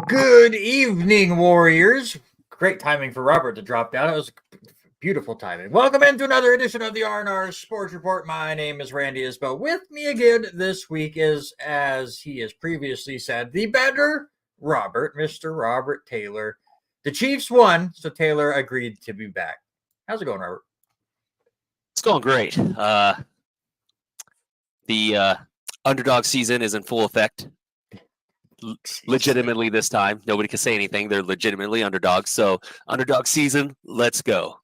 Good evening, Warriors. Great timing for Robert to drop down. It was beautiful timing. Welcome into another edition of the R&R Sports Report. My name is Randy Isbell. With me again this week is, as he has previously said, the better Robert, Mr. Robert Taylor. The Chiefs won, so Taylor agreed to be back. How's it going, Robert? It's going great. The underdog season is in full effect. Legitimately this time. Nobody can say anything. They're legitimately underdogs. So underdog season, let's go.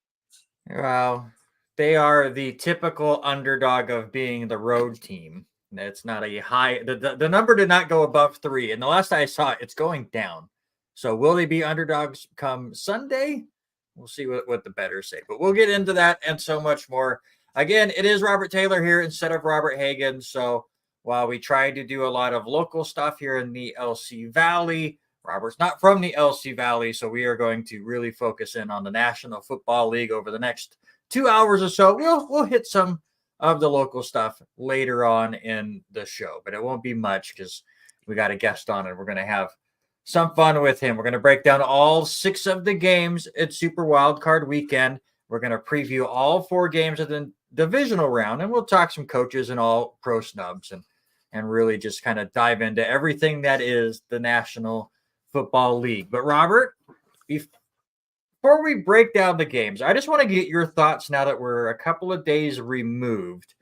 Well, they are the typical underdog of being the road team. It's not a high. The number did not go above 3. And the last I saw, it's going down. So will they be underdogs come Sunday? We'll see what the bettors say. But we'll get into that and so much more. Again, it is Robert Taylor here instead of Robert Hagan. So while we try to do a lot of local stuff here in the LC Valley, Robert's not from the LC Valley, so we are going to really focus in on the National Football League over the next 2 hours or so. We'll hit some of the local stuff later on in the show, but it won't be much because we got a guest on and we're going to have some fun with him. We're going to break down all 6 of the games at Super Wildcard Weekend. We're going to preview all 4 games of the Divisional Round, and we'll talk some coaches and all pro snubs and really just kind of dive into everything that is the National Football League. But Robert, before we break down the games, I just want to get your thoughts now that we're a couple of days removed.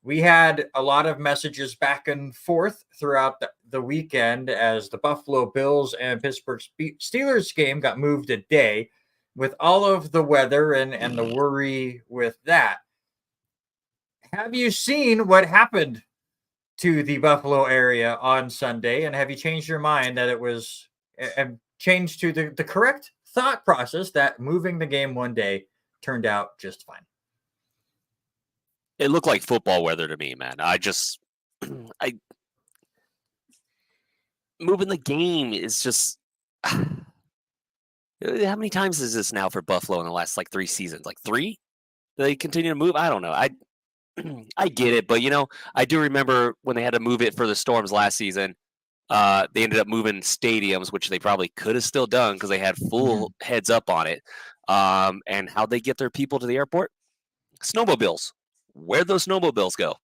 We had a lot of messages back and forth throughout the weekend as the Buffalo Bills and Pittsburgh Steelers game got moved a day with all of the weather and the worry with that. Have you seen what happened to the Buffalo area on Sunday, and have you changed your mind that it was changed to the correct thought process that moving the game one day turned out just fine? It looked like football weather to me, man. Moving the game is just how many times is this now for Buffalo in the last 3 seasons? 3? Do they continue to move? I don't know. I get it, but I do remember when they had to move it for the Storms last season. They ended up moving stadiums, which they probably could have still done because they had full heads up on it. And how'd they get their people to the airport? Snowmobiles. Where'd those snowmobiles go?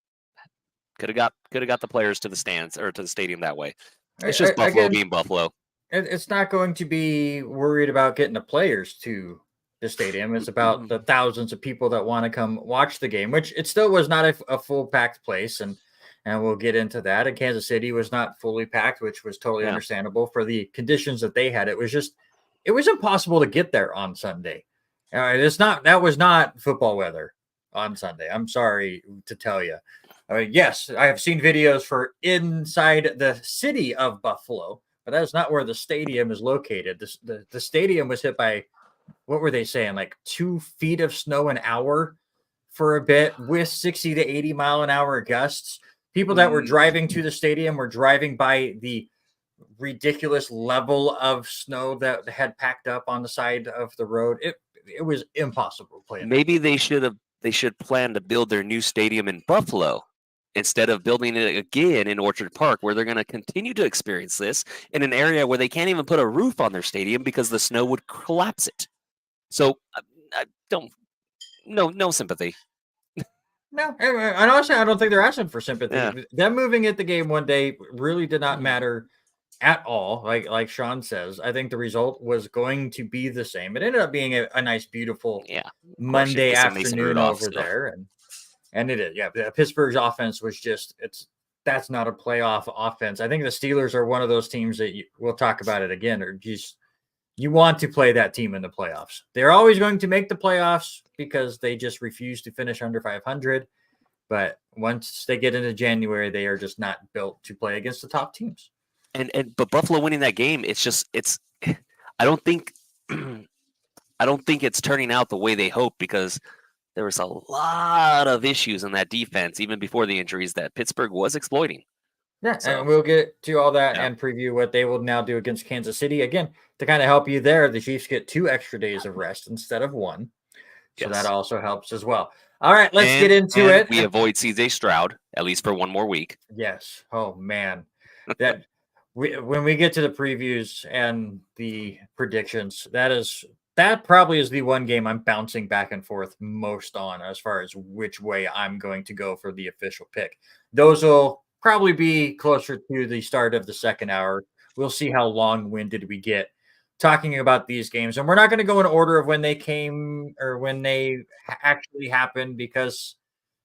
Could have got the players to the stands or to the stadium that way. It's just Buffalo being Buffalo. It's not going to be worried about getting the players to the stadium. Is about the thousands of people that want to come watch the game, which it still was not a full packed place. And we'll get into that. And Kansas City was not fully packed, which was totally understandable for the conditions that they had. It was impossible to get there on Sunday. That was not football weather on Sunday. I'm sorry to tell you. Yes, I have seen videos for inside the city of Buffalo, but that is not where the stadium is located. The stadium was hit by, what were they saying, 2 feet of snow an hour for a bit with 60 to 80 mile an hour gusts. People that were driving to the stadium were driving by the ridiculous level of snow that had packed up on the side of the road. It was impossible to play. Maybe they should plan to build their new stadium in Buffalo instead of building it again in Orchard Park, where they're going to continue to experience this in an area where they can't even put a roof on their stadium because the snow would collapse it. So I don't, no sympathy. No, and honestly, I don't think they're asking for sympathy. Yeah. Them moving it the game one day really did not matter at all. Like Sean says, I think the result was going to be the same. It ended up being a nice, beautiful Monday afternoon over there, and it is. Yeah, Pittsburgh's offense was that's not a playoff offense. I think the Steelers are one of those teams that we'll talk about it again. Or just you want to play that team in the playoffs. They're always going to make the playoffs because they just refuse to finish under 500. But once they get into January, they are just not built to play against the top teams. But Buffalo winning that game, I don't think it's turning out the way they hope, because there was a lot of issues in that defense even before the injuries that Pittsburgh was exploiting. Yeah, so, and we'll get to all that and preview what they will now do against Kansas City. Again, to kind of help you there, the Chiefs get 2 extra days of rest instead of 1. So that also helps as well. All right, let's get into it. We avoid CJ Stroud, at least for 1 more week. Yes. Oh, man. That when we get to the previews and the predictions, that probably is the one game I'm bouncing back and forth most on as far as which way I'm going to go for the official pick. Those will probably be closer to the start of the second hour. We'll see how long-winded we get talking about these games, and we're not going to go in order of when they came or when they actually happened because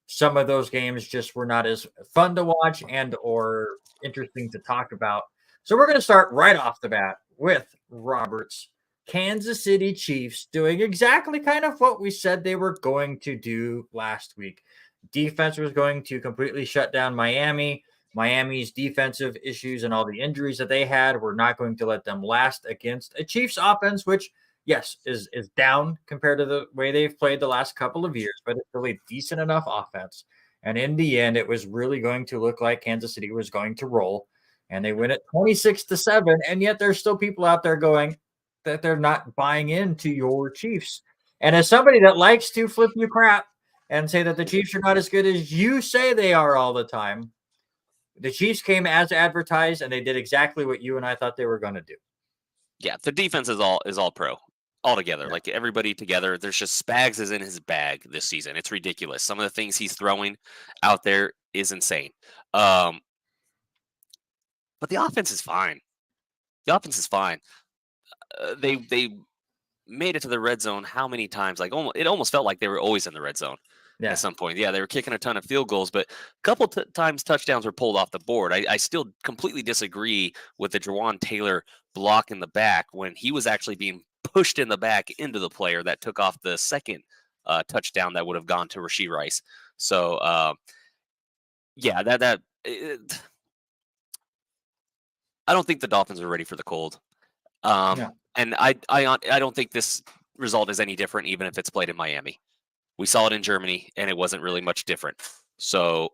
some of those games just were not as fun to watch and or interesting to talk about. So we're going to start right off the bat with Roberts Kansas City Chiefs doing exactly kind of what we said they were going to do last week. Defense was going to completely shut down Miami. Miami's defensive issues and all the injuries that they had were not going to let them last against a Chiefs offense, which yes, is down compared to the way they've played the last couple of years, but it's really decent enough offense. And in the end, it was really going to look like Kansas City was going to roll, and they win it 26-7. And yet, there's still people out there going that they're not buying into your Chiefs. And as somebody that likes to flip you crap and say that the Chiefs are not as good as you say they are all the time, the Chiefs came as advertised, and they did exactly what you and I thought they were going to do. Yeah, the defense is all pro altogether. Yeah. Like everybody together. There's just Spags is in his bag this season. It's ridiculous. Some of the things he's throwing out there is insane. But the offense is fine. The offense is fine. They made it to the red zone how many times? Like it almost felt like they were always in the red zone at some point. Yeah, they were kicking a ton of field goals, but a couple times touchdowns were pulled off the board. I still completely disagree with the Jawan Taylor block in the back when he was actually being pushed in the back into the player that took off the second touchdown that would have gone to Rashee Rice. So yeah, I don't think the Dolphins are ready for the cold. And I don't think this result is any different, even if it's played in Miami. We saw it in Germany, and it wasn't really much different. So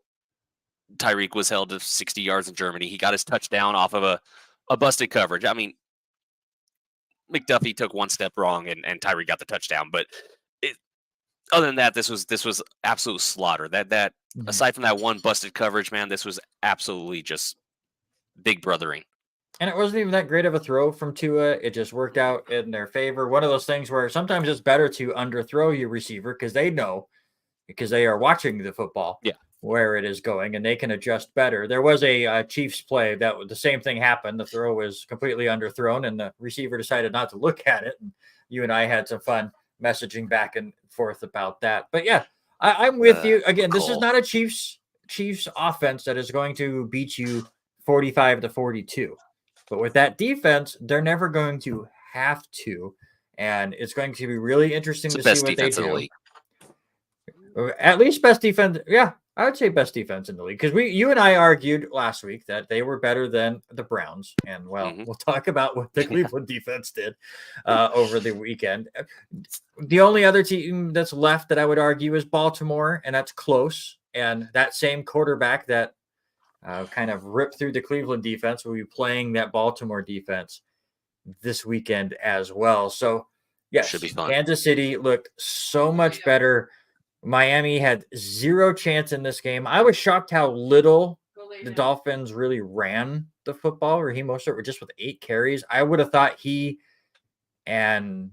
Tyreek was held to 60 yards in Germany. He got his touchdown off of a busted coverage. I mean, McDuffie took one step wrong, and Tyreek got the touchdown. But other than that, this was absolute slaughter. That aside from that one busted coverage, man, this was absolutely just big brothering. And it wasn't even that great of a throw from Tua. It just worked out in their favor. One of those things where sometimes it's better to underthrow your receiver because they know, because they are watching the football where it is going and they can adjust better. There was a Chiefs play that the same thing happened. The throw was completely underthrown and the receiver decided not to look at it. And you and I had some fun messaging back and forth about that. But yeah, I'm with you. Again, this is not a Chiefs offense that is going to beat you 45-42. But with that defense, they're never going to have to. And it's going to be really interesting to see what they do. At least best defense. Yeah, I would say best defense in the league. Because you and I argued last week that they were better than the Browns. And, well, we'll talk about what the Cleveland defense did over the weekend. The only other team that's left that I would argue is Baltimore, and that's close. And that same quarterback that kind of ripped through the Cleveland defense will be playing that Baltimore defense this weekend as well. So, yes, should be fun. Kansas City looked so much better. Miami had zero chance in this game. I was shocked how little the Dolphins really ran the football. Raheem Mostert were just with 8 carries. I would have thought he and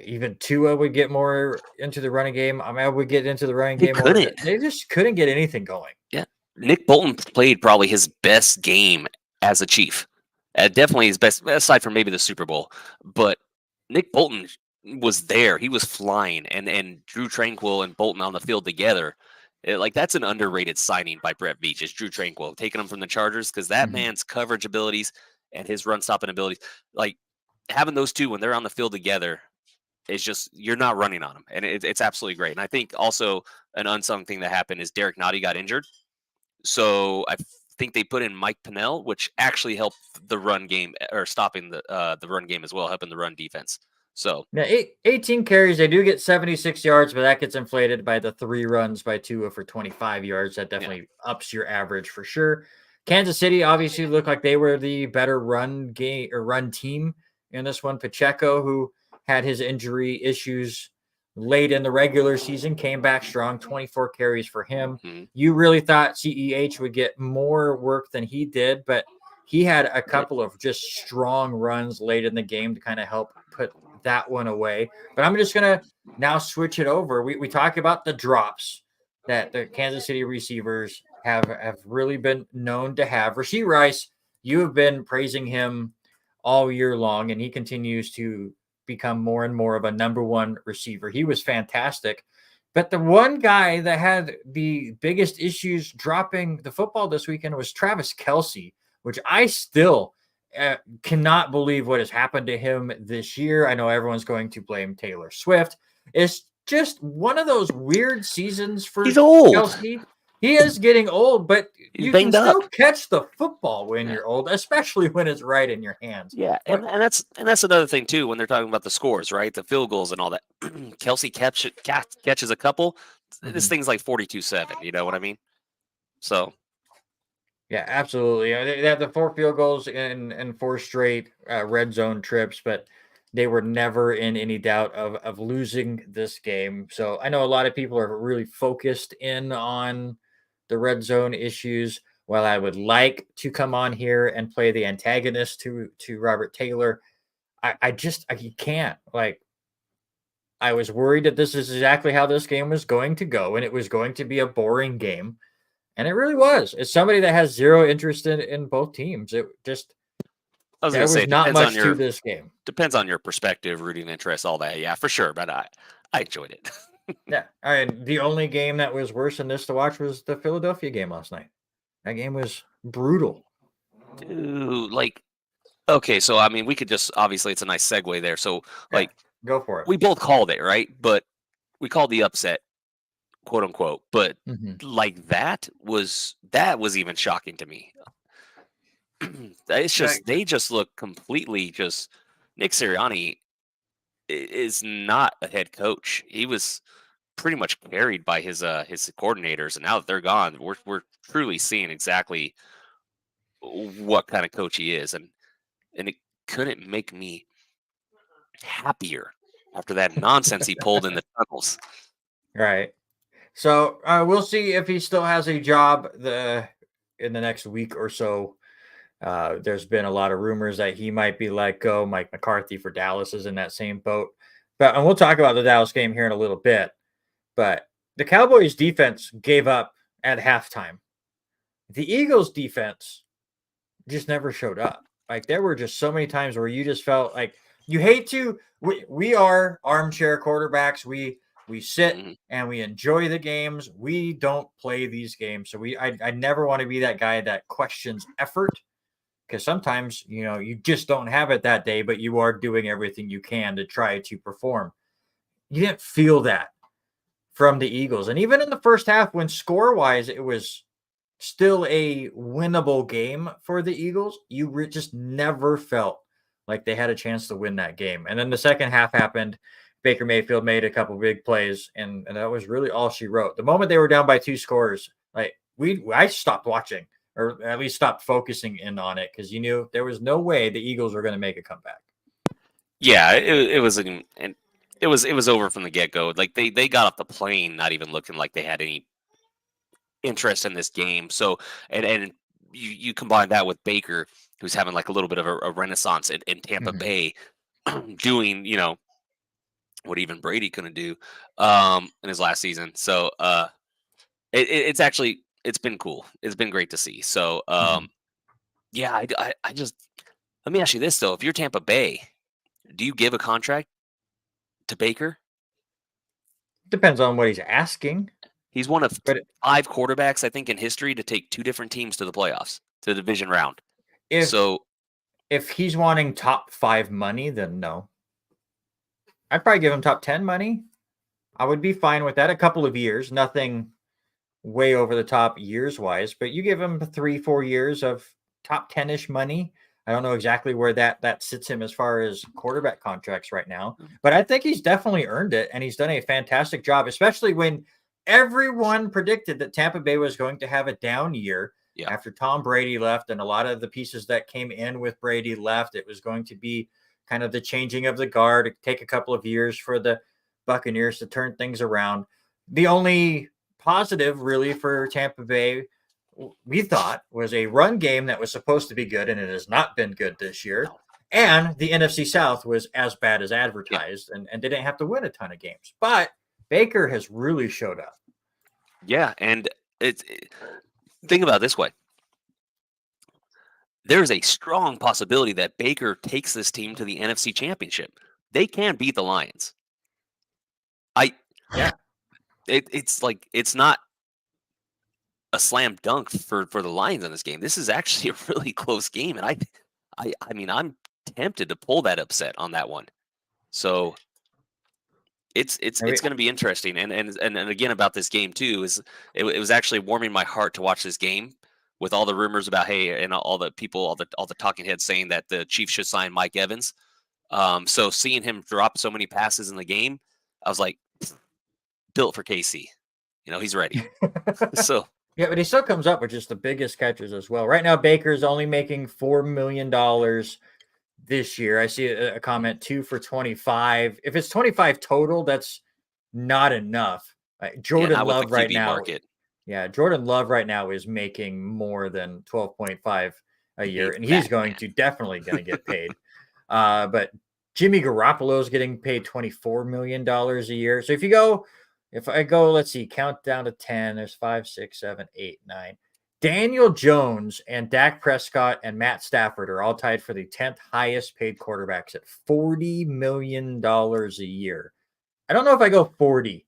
even Tua would get more into the running game. I mean, I would get into the running game more. They just couldn't get anything going. Yeah. Nick Bolton played probably his best game as a Chief. Definitely his best, aside from maybe the Super Bowl. But Nick Bolton was there. He was flying. And Drew Tranquill and Bolton on the field together. That's an underrated signing by Brett Veach, is Drew Tranquill, taking him from the Chargers, because that man's coverage abilities and his run-stopping abilities, like having those two when they're on the field together, is just, you're not running on them. And it's absolutely great. And I think also an unsung thing that happened is Derek Nottie got injured. So I think they put in Mike Pennell, which actually helped the run game, or stopping the run game as well, helping the run defense. So now 18 carries, they do get 76 yards, but that gets inflated by the 3 runs by Tua for 25 yards. That definitely ups your average for sure. Kansas City obviously looked like they were the better run team in this one. Pacheco, who had his injury issues late in the regular season, came back strong, 24 carries for him. You really thought CEH would get more work than he did, but he had a couple of just strong runs late in the game to kind of help put that one away. But I'm just going to now switch it over. We talk about the drops that the Kansas City receivers have really been known to have. Rashee Rice, you have been praising him all year long, and he continues to become more and more of a number one receiver. He was fantastic. But the one guy that had the biggest issues dropping the football this weekend was Travis Kelce, which I still cannot believe what has happened to him this year. I know everyone's going to blame Taylor Swift. It's just one of those weird seasons for He's old. Kelce. He is getting old, but He's you can banged still up. catch the football when you're old, especially when it's right in your hands. Yeah, and that's another thing too when they're talking about the scores, right? The field goals and all that. Kelsey catches a couple. This thing's like 42-7. You know what I mean? So Yeah, absolutely. They have the 4 field goals and 4 straight red zone trips, but they were never in any doubt of losing this game. So I know a lot of people are really focused in on the red zone issues. While I would like to come on here and play the antagonist to Robert Taylor, I can't. Like, I was worried that this is exactly how this game was going to go, and it was going to be a boring game. And it really was. It's somebody that has zero interest in both teams. It just I was there gonna say was it not depends on much to this game. depends on your perspective, rooting interest, all that. Yeah, for sure. But I enjoyed it. Yeah. The only game that was worse than this to watch was the Philadelphia game last night. That game was brutal. Dude, like, okay, so I mean, we could just obviously it's a nice segue there. So Yeah, like, go for it. we both called it, right? But we called the upset, quote unquote. But like that was even shocking to me. It's just they just look completely just Nick Sirianni is not a head coach. He was pretty much carried by his coordinators, and now that they're gone, we're truly seeing exactly what kind of coach he is, and it couldn't make me happier after that nonsense he pulled in the tunnels. Right. So we'll see if he still has a job in the next week or so. There's been a lot of rumors that he might be let go. Mike McCarthy for Dallas is in that same boat. And we'll talk about the Dallas game here in a little bit. But the Cowboys defense gave up at halftime. The Eagles defense just never showed up. Like, there were just so many times where you just felt like you hate to. We are armchair quarterbacks. We sit and we enjoy the games. We don't play these games. So I never want to be that guy that questions effort, because sometimes, you just don't have it that day, but you are doing everything you can to try to perform. You didn't feel that from the Eagles. And even in the first half, when score-wise it was still a winnable game for the Eagles, you just never felt like they had a chance to win that game. And then the second half happened. Baker Mayfield made a couple big plays, and that was really all she wrote. The moment they were down by 2 scores, like I stopped watching, or at least stopped focusing in on it, because you knew there was no way the Eagles were going to make a comeback. Yeah, it was over from the get go. Like they got off the plane not even looking like they had any interest in this game. So and you combine that with Baker, who's having like a little bit of a renaissance in Tampa Bay, doing what even Brady couldn't do in his last season. So it's been cool. It's been great to see. So yeah, I just let me ask you this though: if you're Tampa Bay, do you give a contract to Baker? Depends on what he's asking. He's one of 5 quarterbacks, I think, in history to take 2 different teams to the playoffs, to the division round. If he's wanting top 5 money, then no. I'd probably give him top 10 money. I would be fine with that. A couple of years, nothing way over the top years wise, but you give him 3-4 years of top 10-ish money. I don't know exactly where that sits him as far as quarterback contracts right now, but I think he's definitely earned it, and he's done a fantastic job, especially when everyone predicted that Tampa Bay was going to have a down year after Tom Brady left, and a lot of the pieces that came in with Brady left. It was going to be kind of the changing of the guard. It'd take a couple of years for the Buccaneers to turn things around. The only positive really for Tampa Bay we thought was a run game that was supposed to be good, and it has not been good this year. No. And the NFC South was as bad as Yeah. advertised, and they didn't have to win a ton of games. But Baker has really showed up. Yeah, and think about it this way. There's a strong possibility that Baker takes this team to the NFC Championship. They can beat the Lions. Yeah. It's like it's not a slam dunk for the Lions in this game. This is actually a really close game, and I mean I'm tempted to pull that upset on that one. So it's I mean, going to be interesting. And again about this game too is it was actually warming my heart to watch this game with all the rumors about hey and all the people all the talking heads saying that the Chiefs should sign Mike Evans. So seeing him drop so many passes in the game, I was like, built for KC. He's ready. So yeah, but he still comes up with just the biggest catches as well. Right now, Baker's only making $4 million this year. I see a comment 2 for 25. If it's 25 total, that's not enough. Jordan not with Love the right QB now. market. Yeah, Jordan Love right now is making more than 12.5 a year, and he's definitely going to get paid. But Jimmy Garoppolo is getting paid $24 million a year. So if I go, let's see, count down to 10, there's 5, 6, 7, 8, 9. Daniel Jones and Dak Prescott and Matt Stafford are all tied for the 10th highest paid quarterbacks at $40 million a year. I don't know if I go 40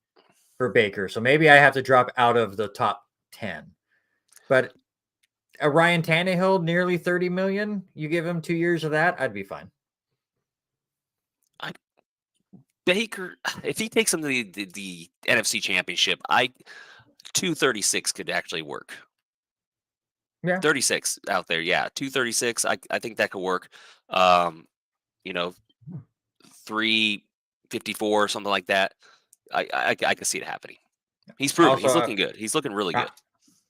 for Baker, so maybe I have to drop out of the top 10. But a Ryan Tannehill, nearly 30 million, you give him 2 years of that, I'd be fine. Baker, if he takes him to the NFC Championship, 236 could actually work. Yeah. 36 out there, yeah. 236, I think that could work. 354, something like that. I could see it happening. He's proven. Also, he's looking good. He's looking really good.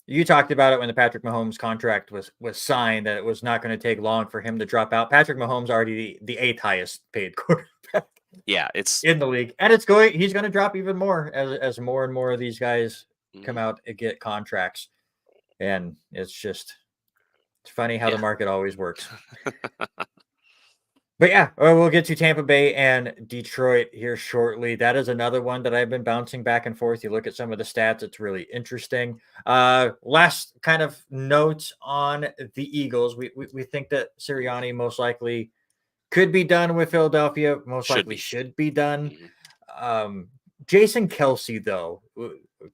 You talked about it when the Patrick Mahomes contract was signed, that it was not going to take long for him to drop out. Patrick Mahomes already the 8th highest paid quarterback. Yeah, it's in the league, and he's going to drop even more as more and more of these guys come out and get contracts, and it's funny how the market always works. But yeah, we'll get to Tampa Bay and Detroit here shortly. That is another one that I've been bouncing back and forth. You look at some of the stats, it's really interesting. Last kind of notes on the Eagles. We think that Sirianni most likely could be done with Philadelphia, should be done. Jason Kelce, though,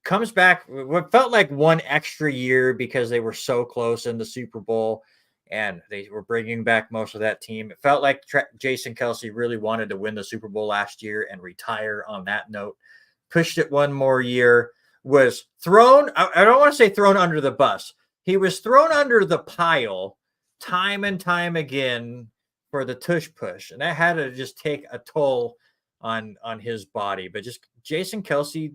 comes back. What felt like one extra year because they were so close in the Super Bowl, and they were bringing back most of that team. It felt like Jason Kelce really wanted to win the Super Bowl last year and retire on that note. Pushed it one more year. Was thrown, I don't want to say thrown under the bus. He was thrown under the pile time and time again for the tush push, and that had to just take a toll on his body. But just Jason Kelce,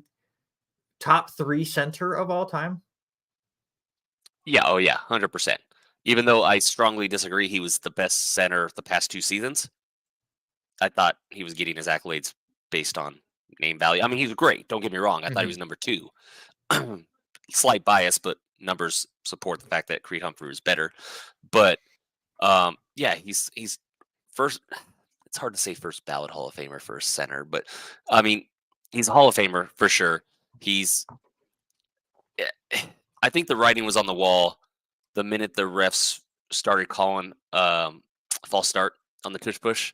top 3 center of all time. Yeah, 100%. Even though I strongly disagree, he was the best center the past 2 seasons. I thought he was getting his accolades based on name value. I mean, he was great. Don't get me wrong. I thought he was number 2. Slight bias, but numbers support the fact that Creed Humphrey was better. But yeah, he's first. It's hard to say first ballot Hall of Famer, first center, but I mean, he's a Hall of Famer for sure. I think the writing was on the wall the minute the refs started calling false start on the tush push,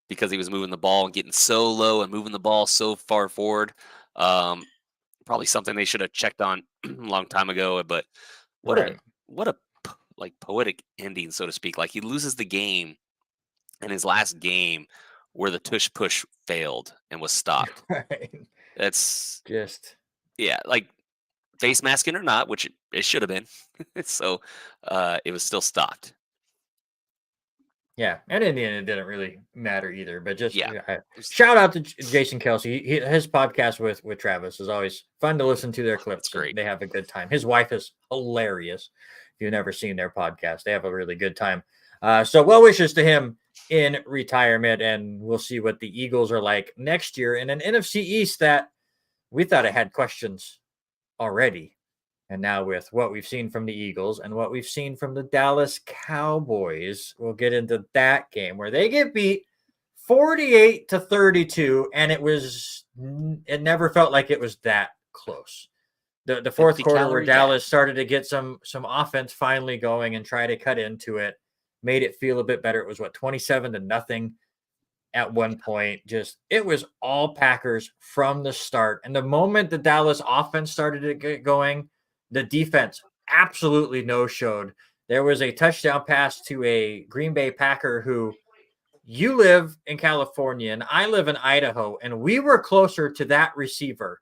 because he was moving the ball and getting so low and moving the ball so far forward. Probably something they should have checked on a long time ago. But what a like poetic ending, so to speak. Like, he loses the game in his last game where the tush push failed and was stopped. Right. That's just like face masking or not, which it should have been. So it was still stopped. Yeah, and in the end, it didn't really matter either. But just shout out to Jason Kelce. His podcast with Travis is always fun to listen to. Their clips, great. They have a good time. His wife is hilarious. If you've never seen their podcast, they have a really good time. So well wishes to him in retirement, and we'll see what the Eagles are like next year in an NFC East that we thought it had questions already. And now with what we've seen from the Eagles and what we've seen from the Dallas Cowboys, we'll get into that game where they get beat 48-32, and it never felt like it was that close. The fourth quarter where Dallas started to get some offense finally going and try to cut into it, made it feel a bit better. It was 27-0 at one point. Just it was all Packers from the start. And the moment the Dallas offense started to get going, the defense absolutely no-showed. There was a touchdown pass to a Green Bay Packer who, you live in California and I live in Idaho, and we were closer to that receiver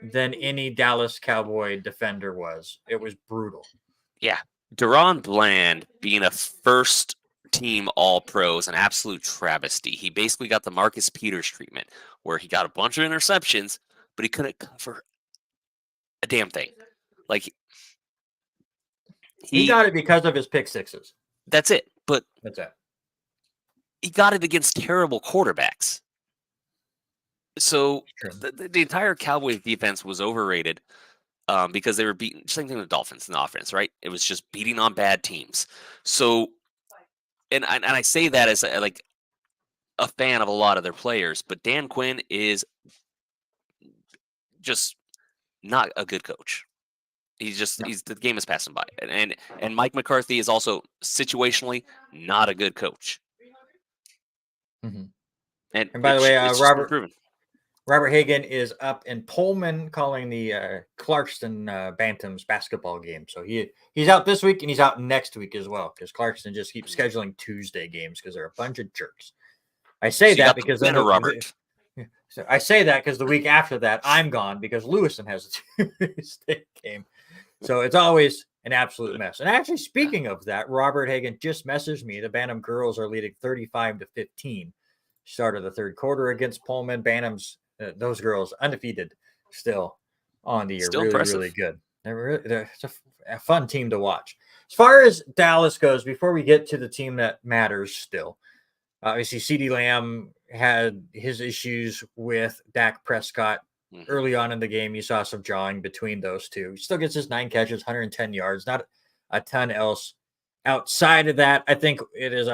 than any Dallas Cowboy defender was. It was brutal. Yeah. Deron Bland being a first team All-Pro is an absolute travesty. He basically got the Marcus Peters treatment where he got a bunch of interceptions, but he couldn't cover a damn thing. Like he got it because of his pick sixes. That's it. But that's it. He got it against terrible quarterbacks. So the entire Cowboys defense was overrated because they were beating. Same thing with the Dolphins in the offense, right? It was just beating on bad teams. So, and I say that as like a fan of a lot of their players, but Dan Quinn is just not a good coach. The game is passing by, and Mike McCarthy is also situationally not a good coach. Mm-hmm. And by the way, Robert Hagan is up in Pullman calling the Clarkston Bantams basketball game. So he's out this week and he's out next week as well because Clarkston just keeps scheduling Tuesday games because they're a bunch of jerks. I say that because I say that because the week after that I'm gone because Lewiston has a Tuesday game. So it's always an absolute mess. And actually, speaking of that, Robert Hagan just messaged me. The Bantam girls are leading 35-15. Start of the third quarter against Pullman. Bantams, those girls undefeated still on the year. Still really, impressive. really good. They're a fun team to watch. As far as Dallas goes, before we get to the team that matters still, obviously CeeDee Lamb had his issues with Dak Prescott. Early on in the game, you saw some jawing between those two. He still gets his 9 catches, 110 yards, not a ton else. Outside of that, I think it is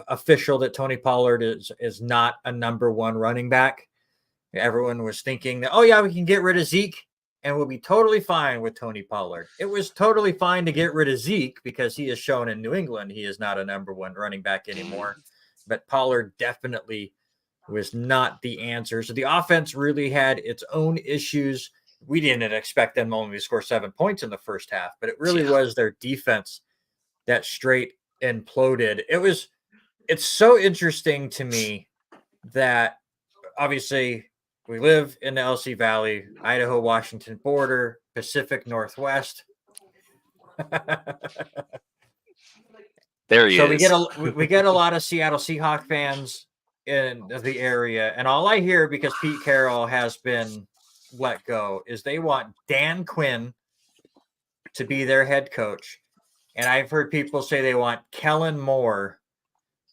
official that Tony Pollard is not a number one running back. Everyone was thinking that, oh, yeah, we can get rid of Zeke and we'll be totally fine with Tony Pollard. It was totally fine to get rid of Zeke because he has shown in New England he is not a number one running back anymore. But Pollard definitely was not the answer. So the offense really had its own issues. We didn't expect them only to score 7 points in the first half, but it really was their defense that straight imploded. It's so interesting to me that obviously we live in the LC Valley, Idaho, Washington border, Pacific Northwest. There he is. We get a lot of Seattle Seahawks fans in the area, and all I hear, because Pete Carroll has been let go, is they want Dan Quinn to be their head coach. And I've heard people say they want Kellen Moore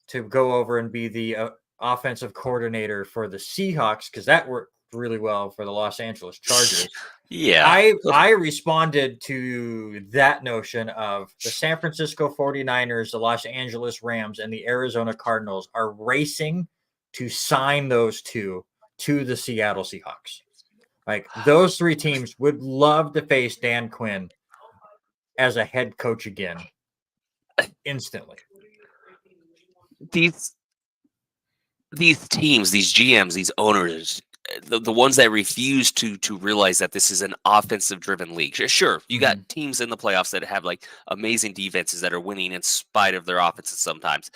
to go over and be the offensive coordinator for the Seahawks because that worked really well for the Los Angeles Chargers. Yeah. I responded to that notion of the San Francisco 49ers, the Los Angeles Rams, and the Arizona Cardinals are racing to sign those two to the Seattle Seahawks. Like, those three teams would love to face Dan Quinn as a head coach again instantly. These teams, these GMs, these owners, the ones that refuse to realize that this is an offensive driven league. Sure, you got teams in the playoffs that have like amazing defenses that are winning in spite of their offenses sometimes.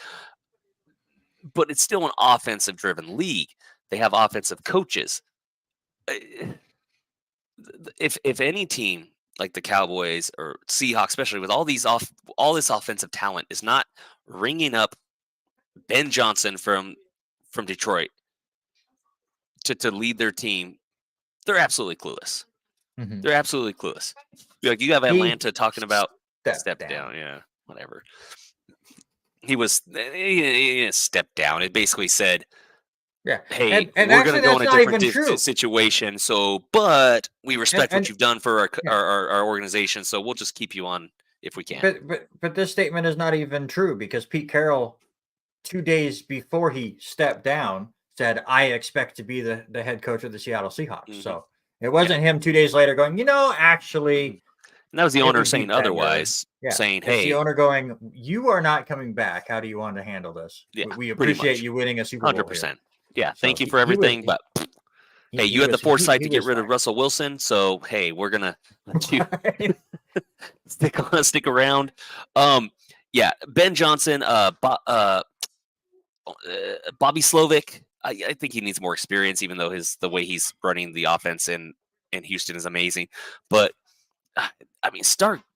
But it's still an offensive driven league. They have offensive coaches. If any team like the Cowboys or Seahawks, especially with all this offensive talent, is not ringing up Ben Johnson from Detroit to lead their team, they're absolutely clueless. Mm-hmm. They're absolutely clueless. Like, you have Atlanta talking about step down. Yeah, whatever. He stepped down. It basically said, Yeah, hey, and we're going to actually, go that's in a not different even true. situation. So, but we respect what And you've done for yeah, our organization. So we'll just keep you on if we can. but this statement is not even true because Pete Carroll 2 days before he stepped down said, "I expect to be the head coach of the Seattle Seahawks." Hmm. So it Yeah. wasn't him 2 days later going, Mhm. actually, And that was the it owner would be saying better. otherwise, Yeah, saying, it's the hey, owner going, "You are not coming back. How do you want to handle this? yeah, We pretty appreciate much you winning a Super Bowl here." 100%. Yeah. So Thank you for he was everything. But hey, he you had the was foresight he to get was rid of fired. Russell Wilson. So, hey, we're going to let you stick around. Um, yeah. Ben Johnson, Bobby Slovic. I think he needs more experience, even though the way he's running the offense in Houston is amazing. But uh, I mean,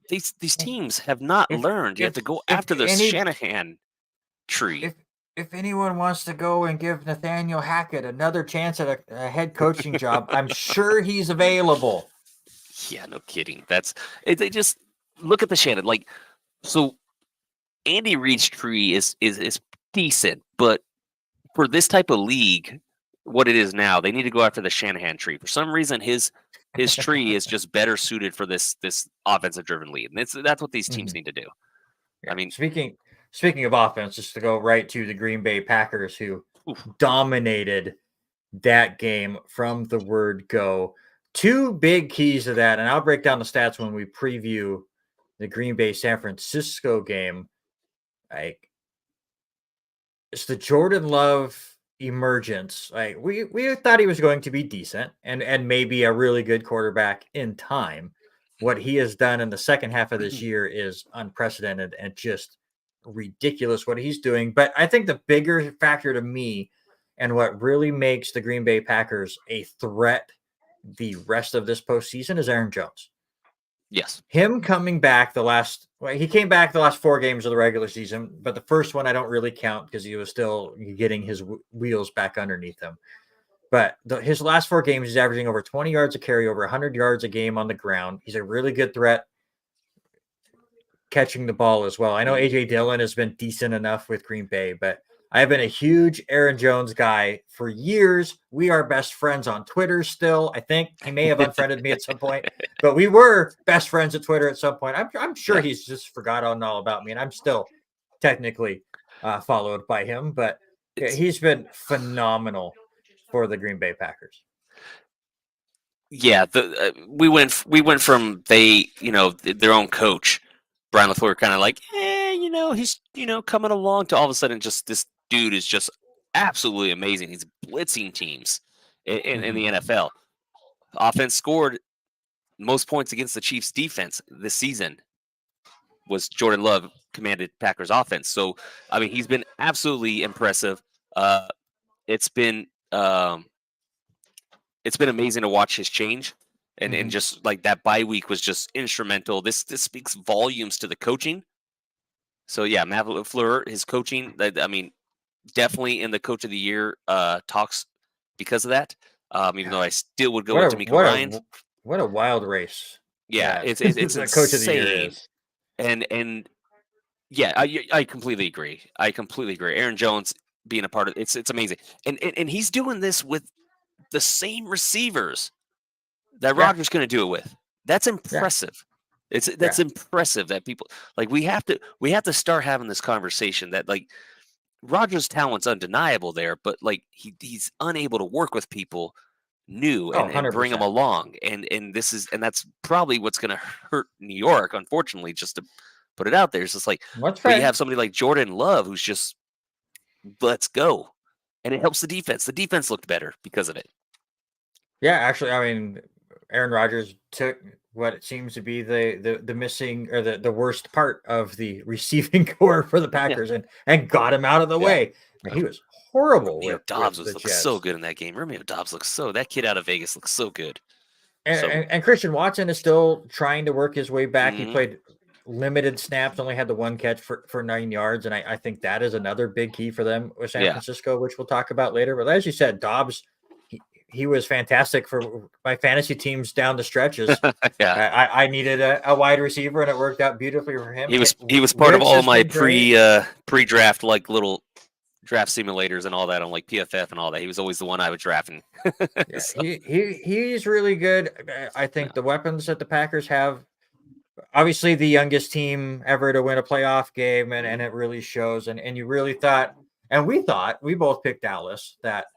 these teams have not if learned. You have to go if after the any Shanahan tree. if if anyone wants to go and give Nathaniel Hackett another chance at a head coaching job, I'm sure he's available. Yeah, no kidding. They just look at the Shannon. Like, so Andy Reid's tree is decent, but for this type of league, what it is now, they need to go after the Shanahan tree. For some reason, his tree is just better suited for this offensive driven lead, and that's what these teams Mhm. need to do. I Yeah. mean, Speaking of offense, just to go right to the Green Bay Packers, who oof, dominated that game from the word go. Two big keys to that, and I'll break down the stats when we preview the Green Bay San Francisco game. Like it's the Jordan Love emergence. Like we thought he was going to be decent and maybe a really good quarterback in time. What he has done in the second half of this year is unprecedented and just ridiculous what he's doing. But I think the bigger factor to me and what really makes the Green Bay Packers a threat the rest of this postseason is Aaron Jones. yes, Him coming back he came back the last 4 games of the regular season, but the first one I don't really count because he was still getting his wheels back underneath him. But his last 4 games, he's averaging over 20 yards a carry, over 100 yards a game on the ground. He's a really good threat catching the ball as well. I know mhm. AJ Dillon has been decent enough with Green Bay, but I've been a huge Aaron Jones guy for years. We are best friends on Twitter still. I think he may have unfriended me at some point, but we were best friends at Twitter at some point. I'm sure Yeah, he's just forgotten all about me, and I'm still technically followed by him, but yeah, it's he's been phenomenal for the Green Bay Packers. yeah. We went from their own coach Brian LaFleur kind of like he's coming along to all of a sudden just this dude is just absolutely amazing. He's blitzing teams in the Mhm. NFL. Offense scored most points against the Chiefs defense this season was Jordan Love commanded Packers offense. So I mean he's been absolutely impressive. Uh, it's been um, it's been amazing to watch his change. And Mhm. just like that bye week was just instrumental. This speaks volumes to the coaching. So yeah, Matt LaFleur, his coaching. I mean, definitely in the coach of the year talks because of that. Even though God, I still would go what with a D'Amico what Ryan. a what a wild race Yeah, that it's the coach of the year insane. is. And yeah, I completely agree. I completely agree. Aaron Jones being a part of it's amazing. And he's doing this with the same receivers that Yeah, Rodgers going to do it with. That's yeah, impressive. That's yeah. impressive that people like we have to start having this conversation that like Rodgers' talent's undeniable there, but like he's unable to work with people new Oh, and bring them 100%. along. And that's probably what's going to hurt New York, unfortunately. Just to put it out there, it's just like, That's but you fair. have somebody like Jordan Love who's just let's go, and it helps the defense. The defense looked better because of it. Yeah, actually, I mean, Aaron Rodgers took what it seems to be the missing or the worst part of the receiving core for the Yeah, Packers and got him out of the yeah. way. I mean, he was horrible Romeo with Dobbs the looks so Jets. good in that game. Romeo Dobbs looks so that kid out of Vegas looks so good. And, So and, and Christian Watson is still trying to work his way back. He mhm, played limited snaps, only had the one catch for 9 yards. And I think that is another big key for them with San yeah, Francisco, which we'll talk about later. But as you said, Dobbs, he was fantastic for my fantasy teams down the stretches. yeah. I needed a wide receiver, and it worked out beautifully for him. He was part of Wentz all of has my been great. pre-draft like little draft simulators and all that on like PFF and all that. He was always the one I was drafting. Yeah, So, he's really good. I think yeah. the weapons that the Packers have, obviously the youngest team ever to win a playoff game, and it really shows. And you really thought, and we both picked Dallas, that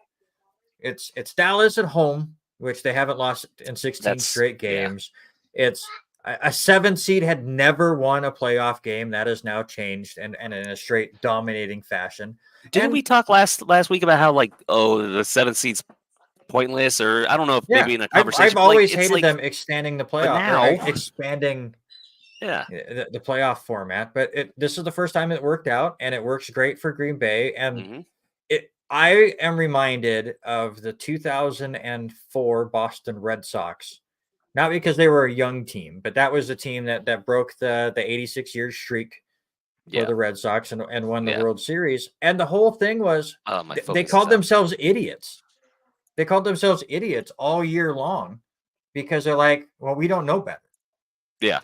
it's Dallas at home, which they haven't lost in 16 That's straight yeah. games. It's a 7 seed had never won a playoff game. That has now changed, and in a straight dominating fashion. Didn't And we talk last week about how like the 7th seed's pointless, or I don't know if yeah, maybe in a I've conversation, but like always it's hated like, them extending the but playoff or now, expanding yeah. the playoff format. But this is the first time it worked out, and it works great for Green Bay. And Hmm. I am reminded of the 2004 Boston Red Sox, not because they were a young team, but that was the team that broke the 86-year streak for Yeah. the Red Sox and won the Yeah. World Series. And the whole thing was My they focus is called out. themselves idiots. They called themselves idiots all year long because they're like, well, we don't know better. Yeah.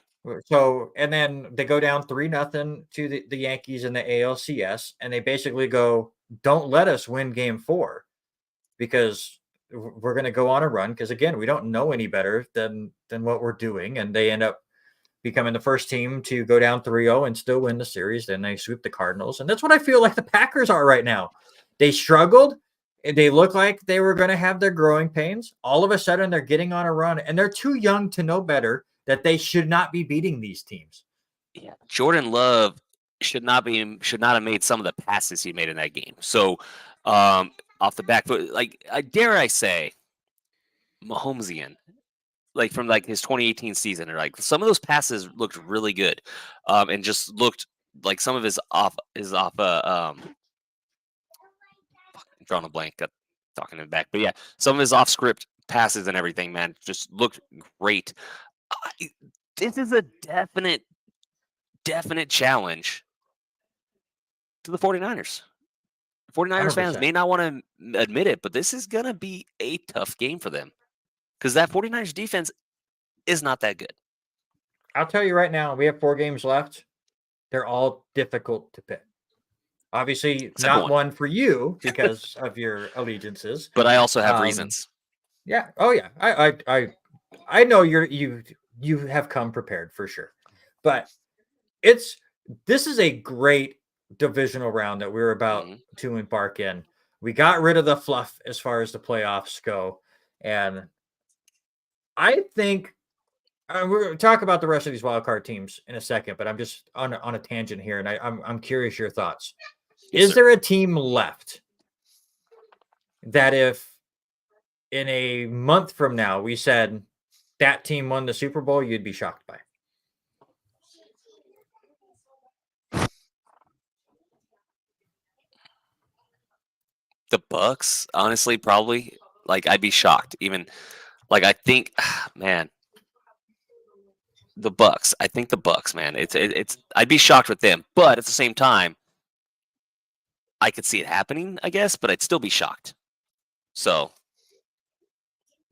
So, and then they go down 3-0 to the Yankees in the ALCS, and they basically go, don't let us win game 4 because we're going to go on a run. Because again, we don't know any better than what we're doing. And they end up becoming the first team to go down 3-0 and still win the series. Then they sweep the Cardinals. And that's what I feel like the Packers are right now. They struggled. They look like they were going to have their growing pains. All of a sudden, they're getting on a run, and they're too young to know better that they should not be beating these teams. Yeah. Jordan Love should not have made some of the passes he made in that game. So, off the back foot, like dare I say, Mahomesian, like from like his 2018 season, or like some of those passes looked really good, and just looked like some of his off I'm drawing a blank, got talking in the back, but yeah, some of his off script passes and everything, man, just looked great. I, this is a definite challenge to the 49ers. 49ers fans 100%. may not want to admit it, but this is going to be a tough game for them because that 49ers defense is not that good. I'll tell you right now, we have 4 games left. They're all difficult to pick. Obviously, Except for not one. one for you because of your allegiances. But I also have Um, reasons. yeah. Oh, yeah. I know you have come prepared for sure, but this is a great divisional round that we're about Hmm. to embark in. We got rid of the fluff as far as the playoffs go, and I think we're going to talk about the rest of these wild card teams in a second. But I'm just on a tangent here, and I'm curious your thoughts. Yes, Is sir. there a team left that if in a month from now we said that team won the Super Bowl, you'd be shocked by? The Bucks, honestly, probably. Like, I'd be shocked. Even like I think, man, the Bucks. I think the Bucks, man. It's. I'd be shocked with them, but at the same time, I could see it happening, I guess, but I'd still be shocked. So,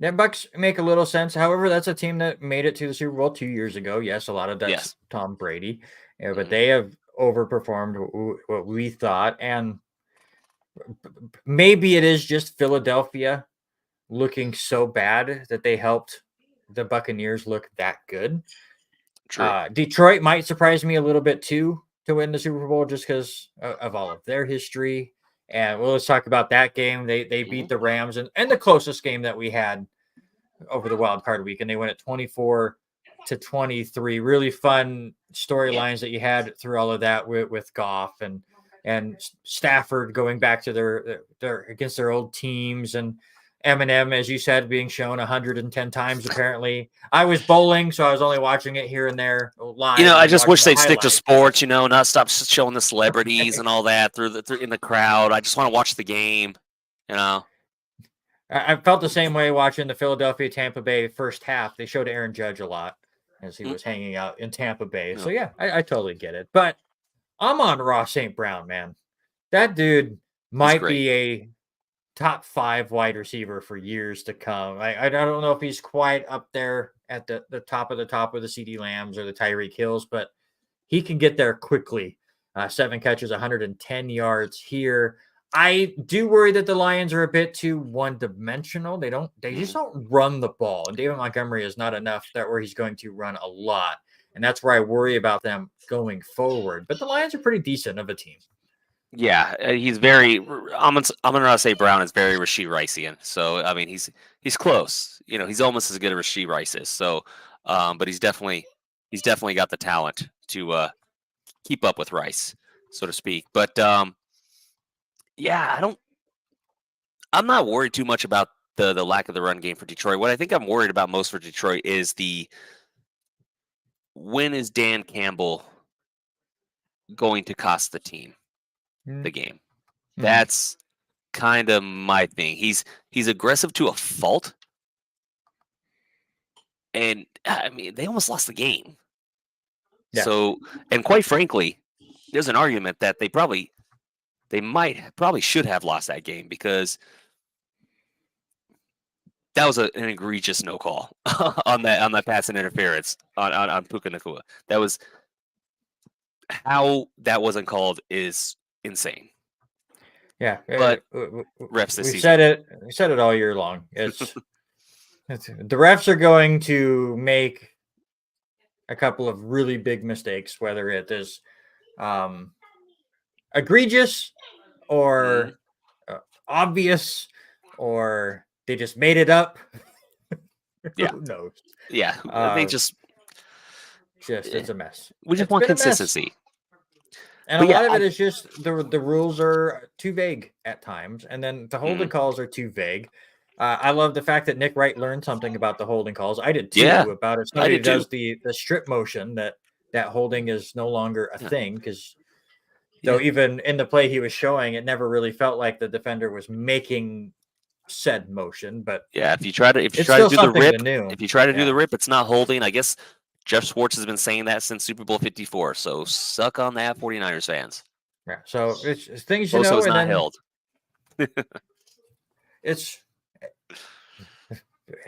Yeah, Bucks make a little sense. However, that's a team that made it to the Super Bowl 2 years ago. Yes, a lot of that's yes. Tom Brady, but Hmm. they have overperformed what we thought. And maybe it is just Philadelphia looking so bad that they helped the Buccaneers look that good. True. Detroit might surprise me a little bit too to win the Super Bowl just because of all of their history. And well, let's talk about that game. They Hmm. beat the Rams and the closest game that we had over the wild card week, and they went at 24-23. Really fun Yeah. storylines that you had through all of that with Goff and Stafford going back to their against their old teams, and Eminem, as you said, being shown 110 times. Apparently, I was bowling, so I was only watching it here and there live I and just watching wish the they'd stick to highlights. sports, not stop showing the celebrities and all that through in the crowd. I just want to watch the game, you know. I felt the same way watching the Philadelphia Tampa Bay first half. They showed Aaron Judge a lot as he Mm, was hanging out in Tampa Bay. So no, yeah, I totally get it. But I'm on Ross St. Brown, man. That dude he's might great. be a top 5 wide receiver for years to come. I don't know if he's quite up there at the top of the CD Lambs or the Tyreek Hills, but he can get there quickly. 7 catches, 110 yards here. I do worry that the Lions are a bit too one-dimensional. They just don't run the ball. And David Montgomery is not enough that where he's going to run a lot. And that's where I worry about them going forward. But the Lions are pretty decent of a team. Yeah, he's very. I'm gonna say Brown is very Rashee Riceian. So I mean, he's close. You know, he's almost as good as Rashee Rice is. So, but he's definitely got the talent to keep up with Rice, so to speak. But yeah, I'm not worried too much about the lack of the run game for Detroit. What I think I'm worried about most for Detroit is when is Dan Campbell going to cost the team the game? That's kind of my thing. He's aggressive to a fault, and I mean they almost lost the game. Yeah. So, and quite frankly, there's an argument that they probably should have lost that game because that was an egregious no call on that pass and interference on Puka Nacua. That was how that wasn't called is insane. Yeah, but refs this we season. said it all year long. It's the refs are going to make a couple of really big mistakes, whether it is egregious or obvious, or they just made it up. Yeah. Who knows? Yeah, they just it's a mess. We just want consistency. And a lot of it is just the rules are too vague at times, and then the holding calls are too vague. I love the fact that Nick Wright learned something about the holding calls. I did too, about it. Somebody does the strip motion that holding is no longer a thing, because though even in the play he was showing, it never really felt like the defender was making said motion. But if you try to do the rip, it's not holding. I guess Jeff Schwartz has been saying that since Super Bowl 54. So suck on that, 49ers fans. Yeah. So it's things you know. It's not held.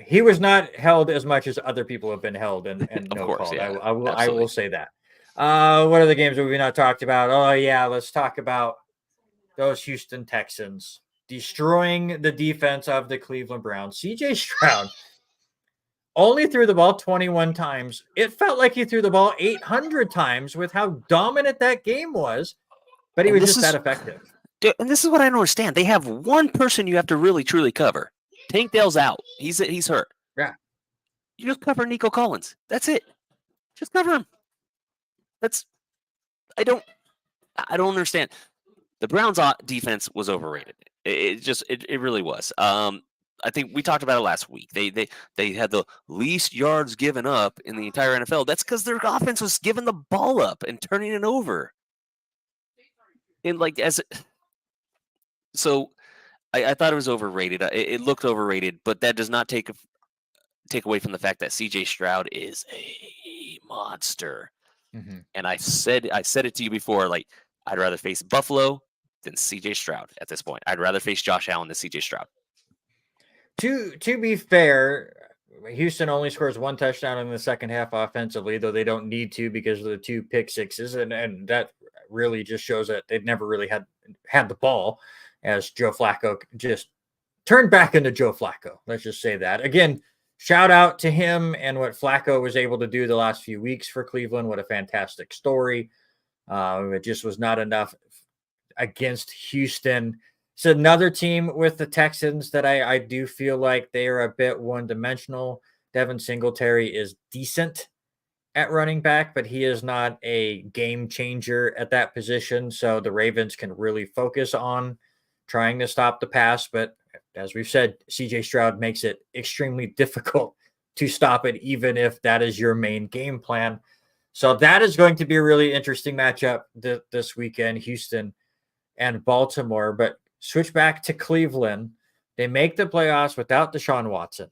He was not held as much as other people have been held and no call. Yeah, I will say that. What are the games that we've not talked about? Oh yeah, let's talk about those Houston Texans destroying the defense of the Cleveland Browns. CJ Stroud only threw the ball 21 times. It felt like he threw the ball 800 times with how dominant that game was, but he was just that effective. Dude, and this is what I don't understand. They have one person you have to really, truly cover. Tank Dell's out. He's hurt. Yeah. You just cover Nico Collins. That's it. Just cover him. I don't understand. The Browns' defense was overrated. It really was. I think we talked about it last week. They had the least yards given up in the entire NFL. That's because their offense was giving the ball up and turning it over. And so I thought it was overrated. It looked overrated, but that does not take away from the fact that CJ Stroud is a monster. Mm-hmm. And I said it to you before. Like, I'd rather face Buffalo than CJ Stroud at this point. I'd rather face Josh Allen than CJ Stroud. To be fair, Houston only scores one touchdown in the second half offensively, though they don't need to because of the 2 pick sixes, and that really just shows that they've never really had the ball, as Joe Flacco just turned back into Joe Flacco. Let's just say that. Again, shout out to him and what Flacco was able to do the last few weeks for Cleveland. What a fantastic story. It just was not enough against Houston. It's another team with the Texans that I do feel like they are a bit one-dimensional. Devin Singletary is decent at running back, but he is not a game changer at that position. So the Ravens can really focus on trying to stop the pass. But as we've said, CJ Stroud makes it extremely difficult to stop it, even if that is your main game plan. So that is going to be a really interesting matchup this weekend, Houston and Baltimore. But switch back to Cleveland. They make the playoffs without Deshaun Watson.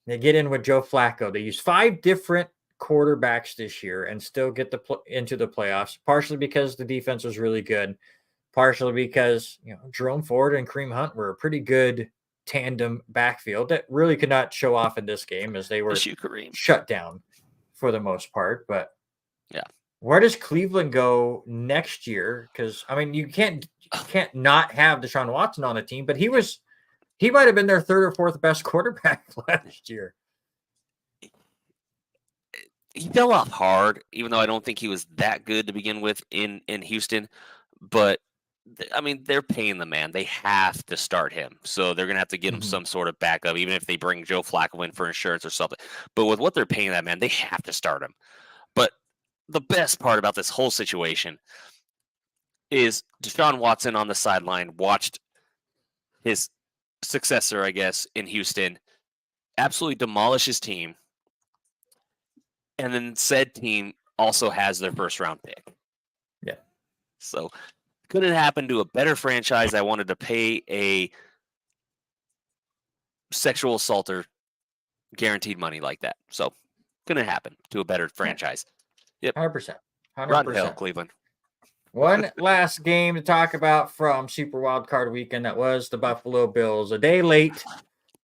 They get in with Joe Flacco. They use 5 different quarterbacks this year and still get into the playoffs, partially because the defense was really good, partially because Jerome Ford and Kareem Hunt were a pretty good tandem backfield that really could not show off in this game as they were shut down for the most part. But yeah, where does Cleveland go next year? Because I mean, you can't can't not have Deshaun Watson on the team, but he might have been their third or fourth best quarterback last year. He fell off hard, even though I don't think he was that good to begin with in Houston. But I mean, they're paying the man; they have to start him, so they're gonna have to get him some sort of backup, even if they bring Joe Flacco in for insurance or something. But with what they're paying that man, they have to start him. But the best part about this whole situation is Deshaun Watson on the sideline watched his successor, I guess, in Houston, absolutely demolish his team. And then said team also has their first round pick. Yeah. So couldn't happen to a better franchise that wanted to pay a sexual assaulter guaranteed money like that. So couldn't happen to a better franchise. Yep. 100%. 100%. Rotten hell, Cleveland. One last game to talk about from Super Wild Card Weekend. That was the Buffalo Bills. A day late,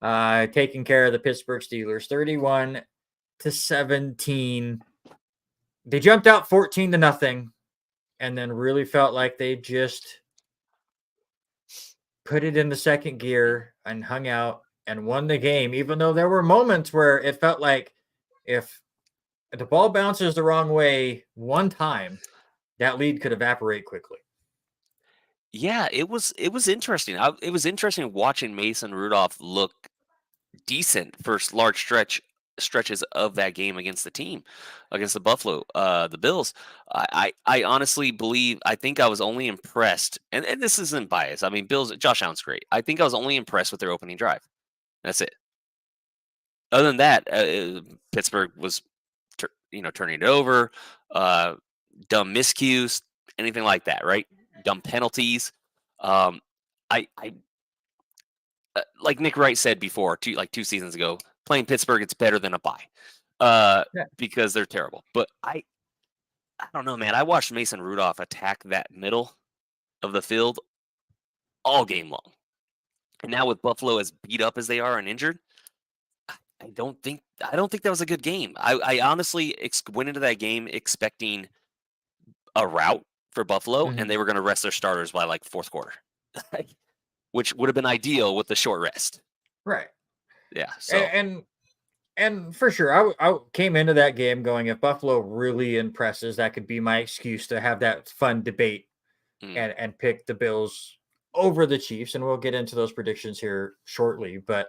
taking care of the Pittsburgh Steelers, 31-17. They jumped out 14-0, and then really felt like they just put it in the second gear and hung out and won the game, even though there were moments where it felt like if the ball bounces the wrong way one time, that lead could evaporate quickly. Yeah, it was interesting. It was interesting watching Mason Rudolph look decent for large stretches of that game against the Buffalo, the Bills. I honestly believe, I think I was only impressed, and this isn't bias. I mean, Josh Allen's great. I think I was only impressed with their opening drive. That's it. Other than that, Pittsburgh was, turning it over, dumb miscues, anything like that, right? Dumb penalties. I like Nick Wright said before, 2 seasons ago, playing Pittsburgh, it's better than a bye, because they're terrible. But I don't know, man. I watched Mason Rudolph attack that middle of the field all game long, and now with Buffalo as beat up as they are and injured, I don't think that was a good game. I honestly went into that game expecting a rout for Buffalo, and they were going to rest their starters by like fourth quarter, which would have been ideal with the short rest. Right. Yeah. So and for sure, I came into that game going, if Buffalo really impresses, that could be my excuse to have that fun debate and pick the Bills over the Chiefs. And we'll get into those predictions here shortly. But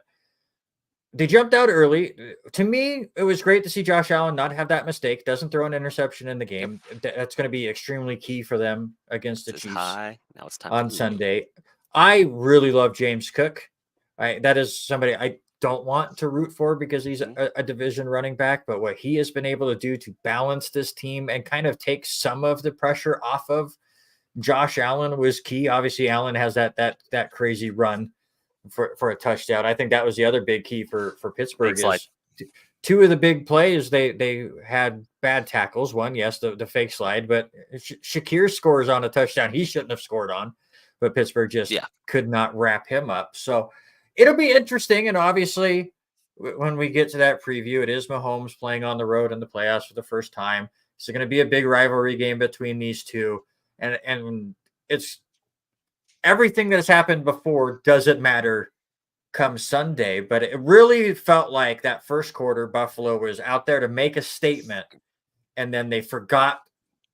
they jumped out early. To me, it was great to see Josh Allen not have that mistake. Doesn't throw an interception in the game. That's going to be extremely key for them against the Chiefs now it's time on Sunday. I really love James Cook. That is somebody I don't want to root for because he's a division running back, but what he has been able to do to balance this team and kind of take some of the pressure off of Josh Allen was key. Obviously, Allen has that crazy run for a touchdown. I think that was the other big key for Pittsburgh. Two of the big plays, they had bad tackles. One, yes, the fake slide, but Shakir scores on a touchdown he shouldn't have scored on, but Pittsburgh just could not wrap him up. So it'll be interesting. And obviously, when we get to that preview, it is Mahomes playing on the road in the playoffs for the first time. It's going to be a big rivalry game between these two. And it's everything that has happened before doesn't matter come Sunday. But it really felt like that first quarter, Buffalo was out there to make a statement. And then they forgot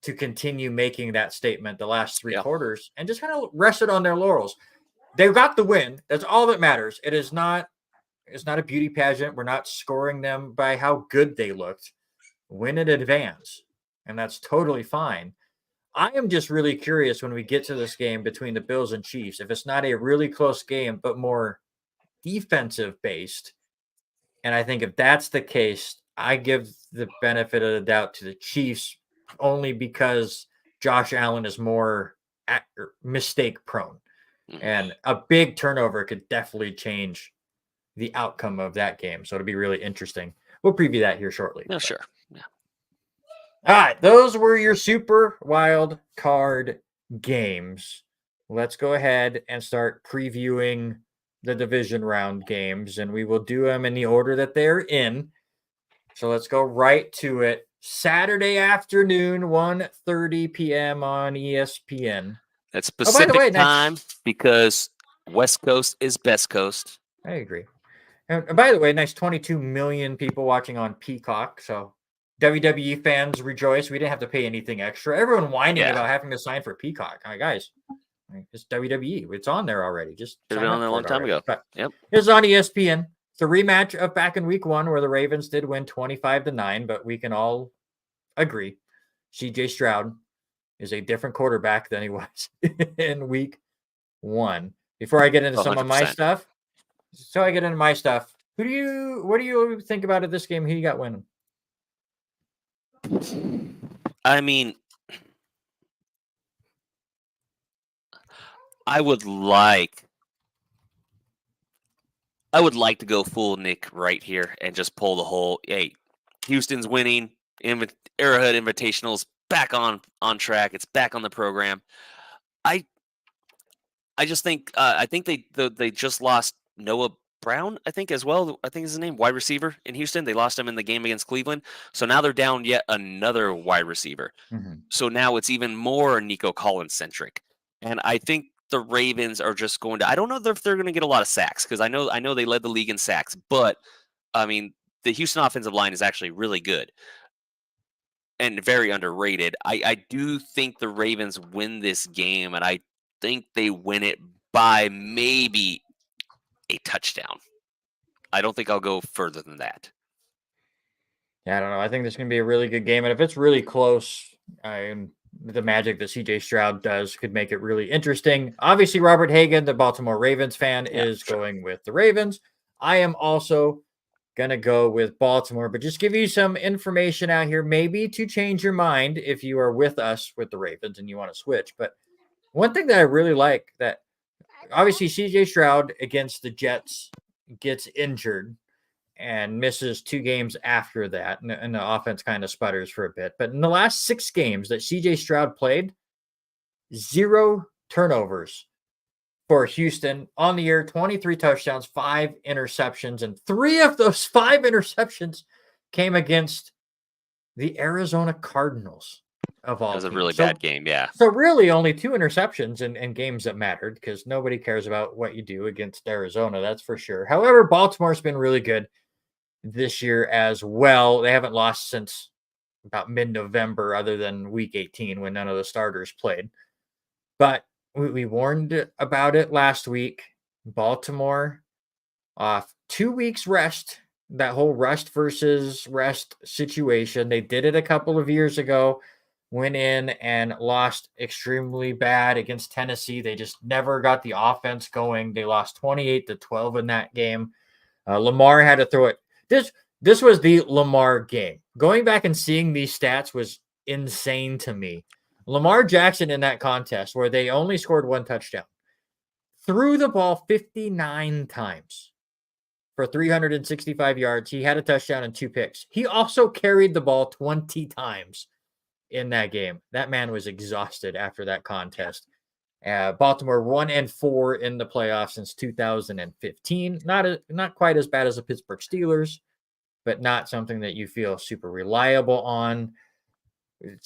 to continue making that statement the last three quarters and just kind of rested on their laurels. They got the win. That's all that matters. It's not a beauty pageant. We're not scoring them by how good they looked. Win in advance, and that's totally fine. I am just really curious when we get to this game between the Bills and Chiefs, if it's not a really close game, but more defensive based. And I think if that's the case, I give the benefit of the doubt to the Chiefs only because Josh Allen is more mistake prone. And a big turnover could definitely change the outcome of that game. So it'll be really interesting. We'll preview that here shortly. No, sure. Yeah. All right. Those were your Super Wild Card games. Let's go ahead and start previewing the division round games. And we will do them in the order that they're in. So let's go right to it. Saturday afternoon, 1:30 p.m. on ESPN. That's Oh, by the Pacific way, time nice. because West Coast is best coast. I agree. And by the way, nice 22 million people watching on Peacock. So WWE fans rejoice. We didn't have to pay anything extra. Everyone whining Yeah, about having to sign for Peacock. Guys, it's WWE. It's on there already. Just should have sign been on up there a for long it time already. ago. But Yep. it's on ESPN. It's a rematch of back in week 1 where the Ravens did win 25-9, but we can all agree CJ Stroud is a different quarterback than he was in week 1. Before I get into some of my 100%. stuff, what do you think about it this game? Who you got winning? I mean, I would like to go full Nick right here and just pull the whole. Hey, Houston's winning. Arrowhead Invitational's back on track. It's back on the program. I just think I think they just lost Noah Brown, I think, as well. I think is his name, wide receiver in Houston. They lost him in the game against Cleveland. So now they're down yet another wide receiver. Mm-hmm. So now it's even more Nico Collins centric. And I think the Ravens are just going to. I don't know if they're going to get a lot of sacks because I know they led the league in sacks, but I mean the Houston offensive line is actually really good and very underrated. I do think the Ravens win this game, and I think they win it by maybe a touchdown. I don't think I'll go further than that. Yeah, I don't know. I think this is going to be a really good game. And if it's really close, the magic that CJ Stroud does could make it really interesting. Obviously, Robert Hagan, the Baltimore Ravens fan, Yeah, is sure. going with the Ravens. I am also going to go with Baltimore, but just give you some information out here, maybe to change your mind if you are with us with the Ravens and you want to switch. But one thing that I really like that obviously CJ Stroud against the Jets gets injured and misses 2 games after that, and the offense kind of sputters for a bit. But in the last 6 games that CJ Stroud played, 0 turnovers for Houston on the year, 23 touchdowns, 5 interceptions, and 3 of those 5 interceptions came against the Arizona Cardinals of That all was a really teams. bad game. Yeah. So really only 2 interceptions in games that mattered because nobody cares about what you do against Arizona, that's for sure. However, Baltimore's been really good this year as well. They haven't lost since about mid-November, other than week 18 when none of the starters played. But we warned about it last week. Baltimore off 2 weeks rest, that whole rest versus rest situation. They did it a couple of years ago, went in and lost extremely bad against Tennessee. They just never got the offense going. They lost 28-12 in that game. Lamar had to throw it. This was the Lamar game. Going back and seeing these stats was insane to me. Lamar Jackson in that contest where they only scored 1 touchdown threw the ball 59 times for 365 yards. He had a touchdown and 2 picks. He also carried the ball 20 times in that game. That man was exhausted after that contest. Baltimore 1-4 in the playoffs since 2015. Not quite as bad as the Pittsburgh Steelers, but not something that you feel super reliable on.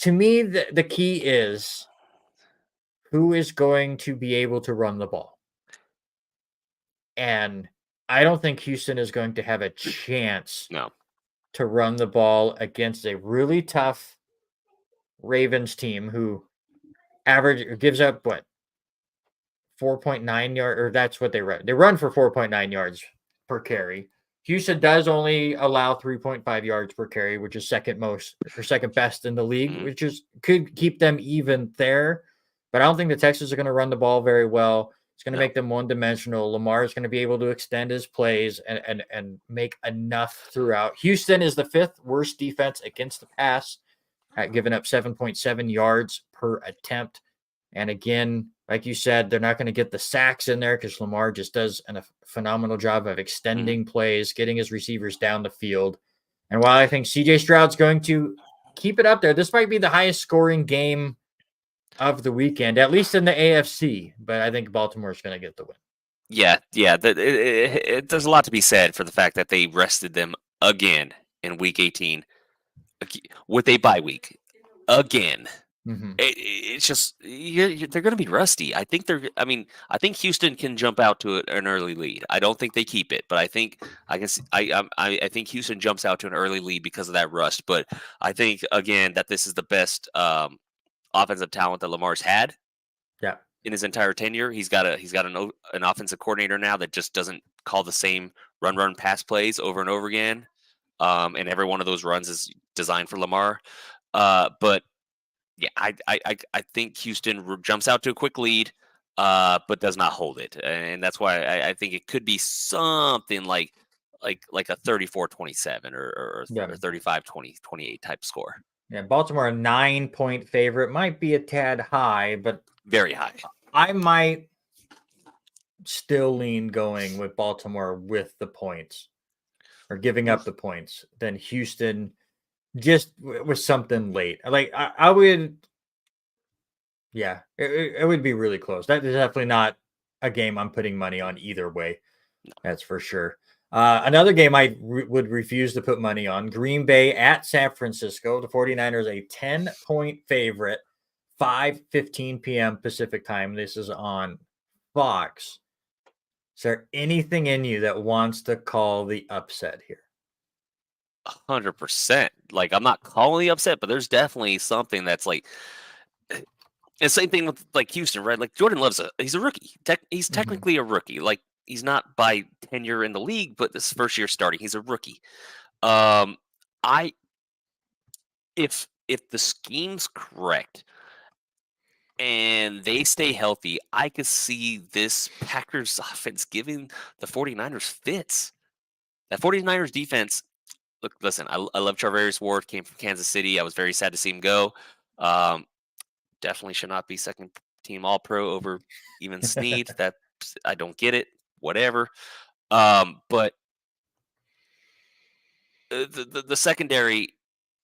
To me, the key is who is going to be able to run the ball. And I don't think Houston is going to have a chance to run the ball against a really tough Ravens team who gives up 4.9 yard, or that's what they run. They run for 4.9 yards per carry. Houston does only allow 3.5 yards per carry, which is second best in the league, which could keep them even there. But I don't think the Texans are going to run the ball very well. It's going to make them one-dimensional. Lamar is going to be able to extend his plays and make enough throughout. Houston is the 5th worst defense against the pass, at giving up 7.7 yards per attempt. And again, like you said, they're not going to get the sacks in there because Lamar just does a phenomenal job of extending plays, getting his receivers down the field. And while I think CJ Stroud's going to keep it up there, this might be the highest scoring game of the weekend, at least in the AFC. But I think Baltimore's going to get the win. Yeah. There's a lot to be said for the fact that they rested them again in Week 18 with a bye week again. Mhm. It's just they're going to be rusty. I think they're. I mean, I think Houston can jump out to an early lead. I don't think they keep it, but I think I guess I think Houston jumps out to an early lead because of that rust. But I think again that this is the best offensive talent that Lamar's had Yeah. in his entire tenure. He's got an offensive coordinator now that just doesn't call the same run pass plays over and over again. And every one of those runs is designed for Lamar. But yeah, I think Houston jumps out to a quick lead, but does not hold it, and that's why I think it could be something like a 34-27 Yeah. or 35-28 type score. Yeah. Baltimore, a 9-point favorite, might be a tad high, but Very high. I might still lean going with Baltimore with the points or giving up the points than Houston just with something late. Like I would, yeah, it would be really close. That is definitely not a game I'm putting money on either way. That's for sure. Another game I would refuse to put money on, Green Bay at San Francisco. The 49ers, a 10-point favorite, 5:15 p.m. Pacific time. This is on Fox. Is there anything in you that wants to call the upset here? 100%. Like I'm not calling the upset, but there's definitely something that's like. And same thing with like Houston, right? Like Jordan Love's he's a rookie. He's Mhm. technically a rookie. Like he's not by tenure in the league, but this first year starting, he's a rookie. Um, I if the scheme's correct and they stay healthy, I could see this Packers offense giving the 49ers fits. That 49ers defense, look, listen, I love Charvarius Ward, came from Kansas City. I was very sad to see him go. Um, Definitely should not be second team All Pro over even Snead. That I don't get it. Whatever. But the secondary,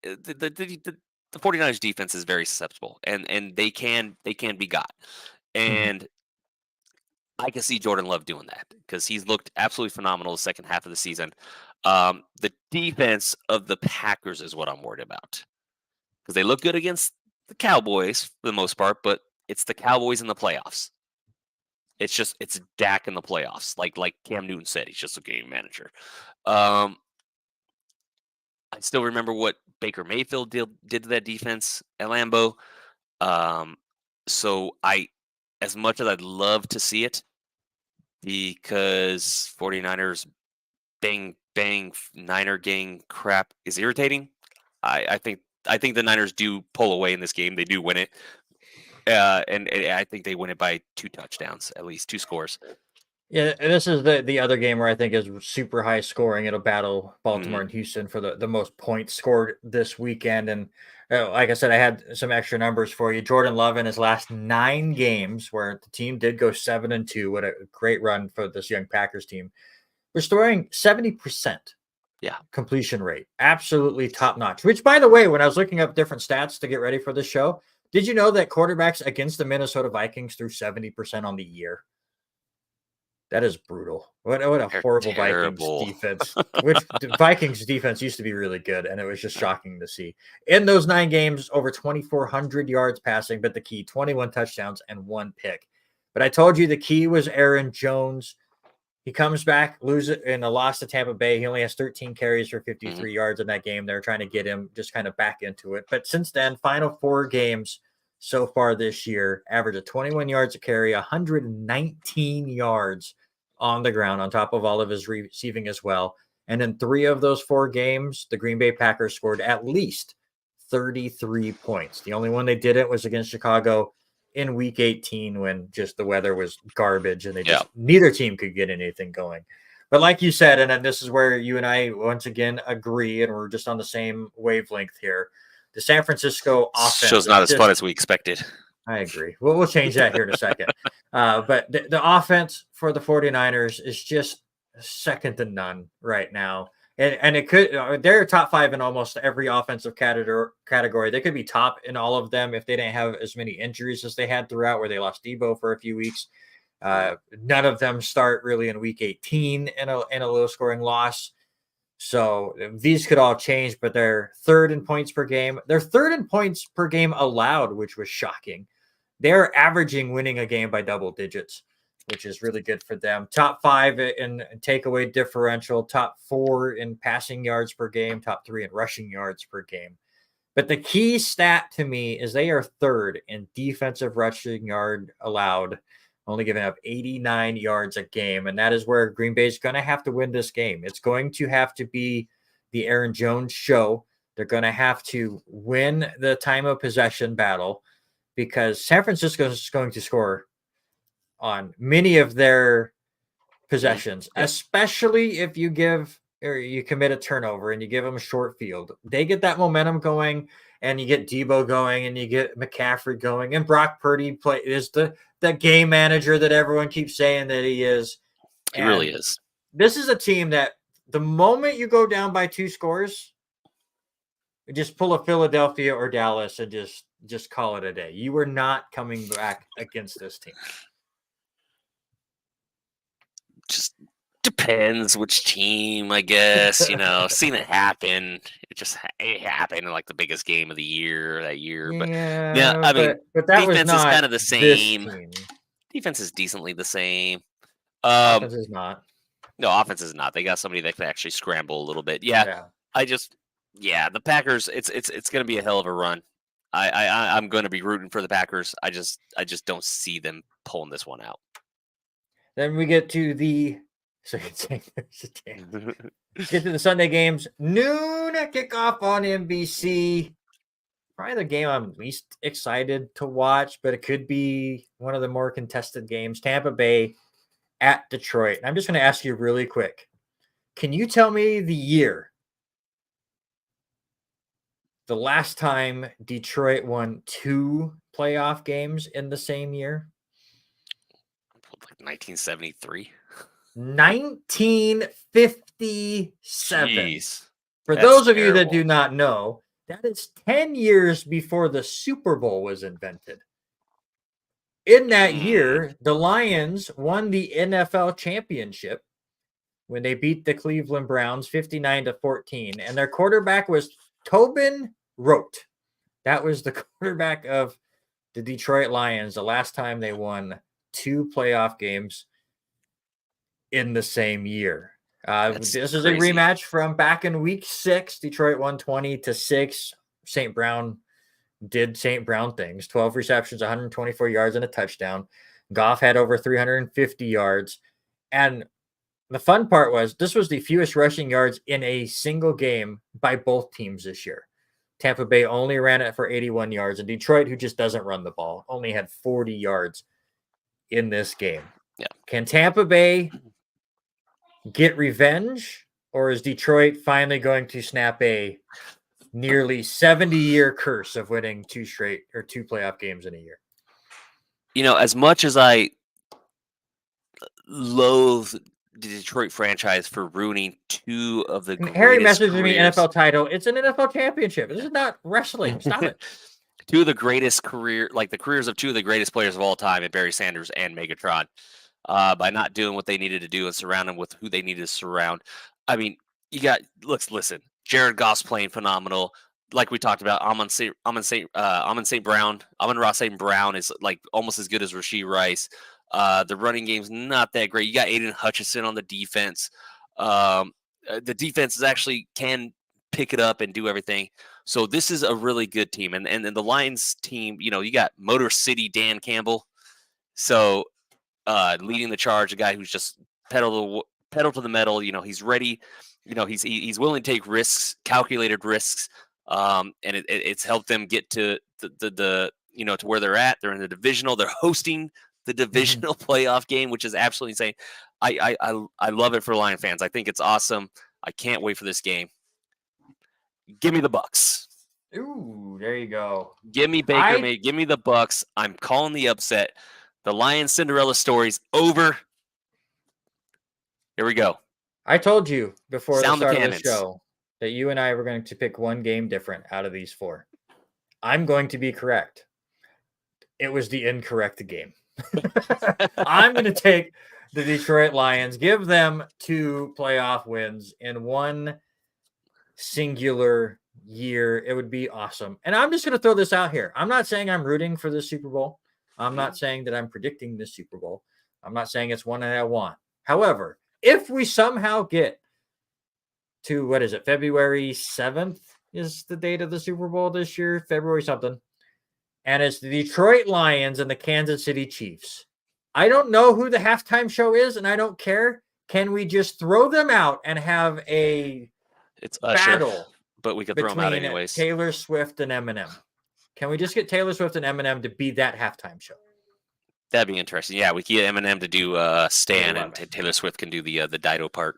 the 49ers defense is very susceptible, and they can be got. Mhm. And I can see Jordan Love doing that because he's looked absolutely phenomenal the second half of the season. The defense of the Packers is what I'm worried about because they look good against the Cowboys for the most part, but it's the Cowboys in the playoffs. It's Dak in the playoffs. Like Cam Newton said, he's just a game manager. Um, I still remember what Baker Mayfield did to that defense at Lambeau. Um, so as much as I'd love to see it, because 49ers bang Niner gang crap is irritating. I think the Niners do pull away in this game. They do win it. And I think they win it by 2 touchdowns, at least 2 scores. Yeah, and this is the other game where I think is super high scoring. It'll battle Mhm. Baltimore and Houston for the most points scored this weekend. And like I said, I had some extra numbers for you. Jordan Love in his last 9 games, where the team did go 7-2. What a great run for this young Packers team. Restoring 70% Yeah. completion rate. Absolutely top notch. Which, by the way, when I was looking up different stats to get ready for this show, did you know that quarterbacks against the Minnesota Vikings threw 70% on the year? That is brutal. What a They're horrible Vikings terrible. defense. Which the Vikings defense used to be really good, and it was just shocking to see. In those 9 games, over 2,400 yards passing, but the key 21 touchdowns and 1 pick. But I told you the key was Aaron Jones. He comes back, lose it in a loss to Tampa Bay. He only has 13 carries for Mhm. 53 yards in that game. They're trying to get him just kind of back into it. But since then, final 4 games so far this year, average of 21 yards a carry, 119 yards on the ground, on top of all of his receiving as well. And in 3 of those 4 games, the Green Bay Packers scored at least 33 points. The only one they didn't was against Chicago in week 18 when just the weather was garbage and Yeah. neither team could get anything going. But like you said, and then this is where you and I once again agree, and we're just on the same wavelength here. The San Francisco offense Show's is not as fun just, as we expected. I agree. We'll change that here in a second. But the offense for the 49ers is just second to none right now. And it could, they're top 5 in almost every offensive category. They could be top in all of them if they didn't have as many injuries as they had throughout, where they lost Debo for a few weeks. Mhm. None of them start really in week 18 in a low scoring loss. So these could all change, but they're third in points per game. They're third in points per game allowed, which was shocking. They're averaging winning a game by double digits, which is really good for them. Top 5 in takeaway differential, top 4 in passing yards per game, top 3 in rushing yards per game. But the key stat to me is they are third in defensive rushing yard allowed, only giving up 89 yards a game. And that is where Green Bay is going to have to win this game. It's going to have to be the Aaron Jones show. They're going to have to win the time of possession battle because San Francisco is going to score on many of their possessions, especially if you commit a turnover and you give them a short field. They get that momentum going, and you get Debo going, and you get McCaffrey going, and Brock Purdy is the game manager that everyone keeps saying that he is. He really is. This is a team that the moment you go down by 2 scores, just pull a Philadelphia or Dallas and just call it a day. You are not coming back against this team. Just depends which team, I guess. Seen it happen. It happened in like the biggest game of the year that year. But yeah, I mean, but that defense was not is kind of the same. Defense is decently the same. Offense is not. No, offense is not. They got somebody that can actually scramble a little bit. Yeah. The Packers. It's going to be a hell of a run. I'm going to be rooting for the Packers. I just don't see them pulling this one out. Then we get to the Sunday games. Noon kickoff on NBC. Probably the game I'm least excited to watch, but it could be one of the more contested games. Tampa Bay at Detroit. And I'm just going to ask you really quick. Can you tell me the year? The last time Detroit won 2 playoff games in the same year? Like 1973. 1957. Jeez, For those of you that do not know, that is 10 years before the Super Bowl was invented. In that year, the Lions won the NFL championship when they beat the Cleveland Browns 59-14, and their quarterback was Tobin Rote. That was the quarterback of the Detroit Lions the last time they won 2 playoff games in the same year. This is a rematch from back in week 6. Detroit won 20-6. St. Brown did St. Brown things. 12 receptions, 124 yards, and a touchdown. Goff had over 350 yards. And the fun part was this was the fewest rushing yards in a single game by both teams this year. Tampa Bay only ran it for 81 yards, and Detroit, who just doesn't run the ball, only had 40 yards in this game. Yeah. Can Tampa Bay get revenge, or is Detroit finally going to snap a nearly 70-year curse of winning 2 playoff games in a year? As much as I loathe the Detroit franchise for ruining 2 of the greatest Harry messages careers. me NFL title. It's an NFL championship. This is not wrestling. Stop it. 2 of the greatest the careers of 2 of the greatest players of all time, and Barry Sanders and Megatron, by not doing what they needed to do and surround them with who they needed to surround. I mean, listen. Jared Goff's playing phenomenal. Like we talked about, Amon-Ra St. Brown is like almost as good as Rashee Rice. The running game's not that great. You got Aiden Hutchinson on the defense. The defense is actually can pick it up and do everything. So this is a really good team. And the Lions team, you got Motor City Dan Campbell. So leading the charge, a guy who's just pedal to the metal. He's ready. He's willing to take risks, calculated risks. And it's helped them get to the to where they're at. They're in the divisional. They're hosting the divisional playoff game, which is absolutely insane. I love it for Lion fans. I think it's awesome. I can't wait for this game. Give me the Bucks. Ooh, there you go. Give me Baker Mayfield. Give me the Bucks. I'm calling the upset. The Lions Cinderella story's over. Here we go. I told you before the start of the show that you and I were going to pick one game different out of these 4. I'm going to be correct. It was the incorrect game. I'm going to take the Detroit Lions, give them 2 playoff wins in one singular year, it would be awesome. And I'm just going to throw this out here. I'm not saying I'm rooting for the Super Bowl. I'm not saying that I'm predicting the Super Bowl. I'm not saying it's one that I want. However, if we somehow get to, what is it, February 7th is the date of the Super Bowl this year, February something, and it's the Detroit Lions and the Kansas City Chiefs. I don't know who the halftime show is, and I don't care. Can we just throw them out and have a battle? But we could throw them out anyways. Taylor Swift and Eminem. Can we just get Taylor Swift and Eminem to be that halftime show? That'd be interesting. Yeah, we can get Eminem to do Stan, and Taylor Swift can do the Dido part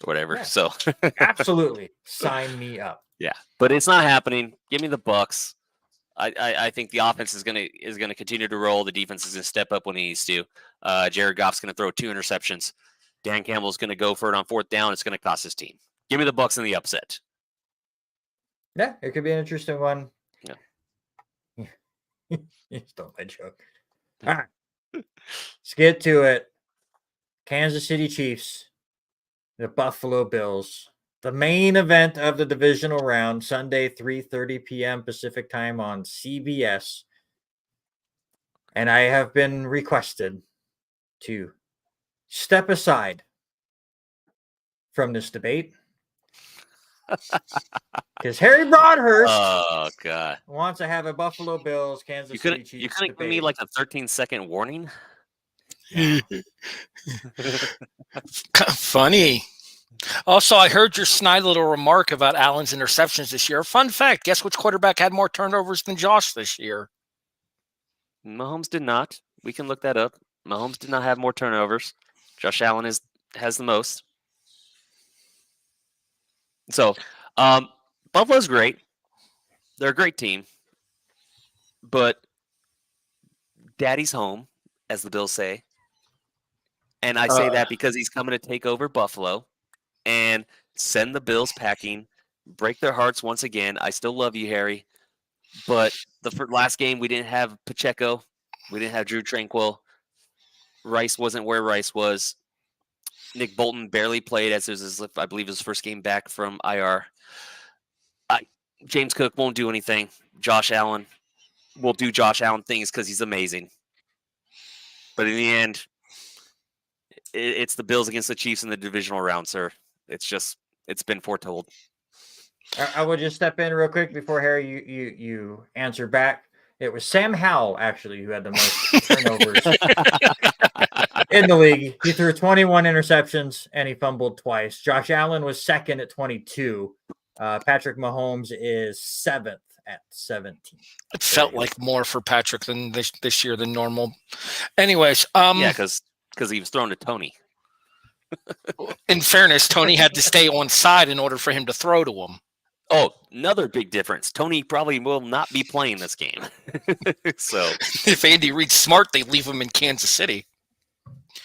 or whatever. Yeah. So absolutely, sign me up. Yeah, but it's not happening. Give me the Bucs. I think the offense is gonna continue to roll. The defense is gonna step up when it needs to. Jared Goff's gonna throw 2 interceptions. Dan Campbell's gonna go for it on 4th down. It's gonna cost his team. Give me the Bucs in the upset. Yeah, it could be an interesting one. Yeah. You stole my joke. All right. Let's get to it. Kansas City Chiefs, the Buffalo Bills. The main event of the divisional round, Sunday, 3:30 p.m. Pacific time on CBS. And I have been requested to step aside from this debate. Because Harry Broadhurst wants to have a Buffalo Bills, Kansas City Chiefs. You couldn't give me like a 13-second warning? Funny. Also, I heard your snide little remark about Allen's interceptions this year. Fun fact, guess which quarterback had more turnovers than Josh this year? Mahomes did not. We can look that up. Mahomes did not have more turnovers. Josh Allen has the most. So, Buffalo's great. They're a great team. But Daddy's home, as the Bills say. And I say that because he's coming to take over Buffalo and send the Bills packing, break their hearts once again. I still love you, Harry. But the last game, we didn't have Pacheco. We didn't have Drew Tranquill. Rice wasn't where Rice was. Nick Bolton barely played, as it was I believe his first game back from IR. James Cook won't do anything. Josh Allen will do Josh Allen things because he's amazing. But in the end, it's the Bills against the Chiefs in the divisional round, sir. It's been foretold. I will just step in real quick before Harry, you answer back. It was Sam Howell, actually, who had the most turnovers in the league. He threw 21 interceptions, and he fumbled twice. Josh Allen was second at 22. Patrick Mahomes is 7th at 17. It felt like more for Patrick than this year than normal. Anyways. Yeah, because he was thrown to Tony. In fairness, Tony had to stay on side in order for him to throw to him. Oh, another big difference. Tony probably will not be playing this game. So if Andy Reid's smart, they leave him in Kansas City.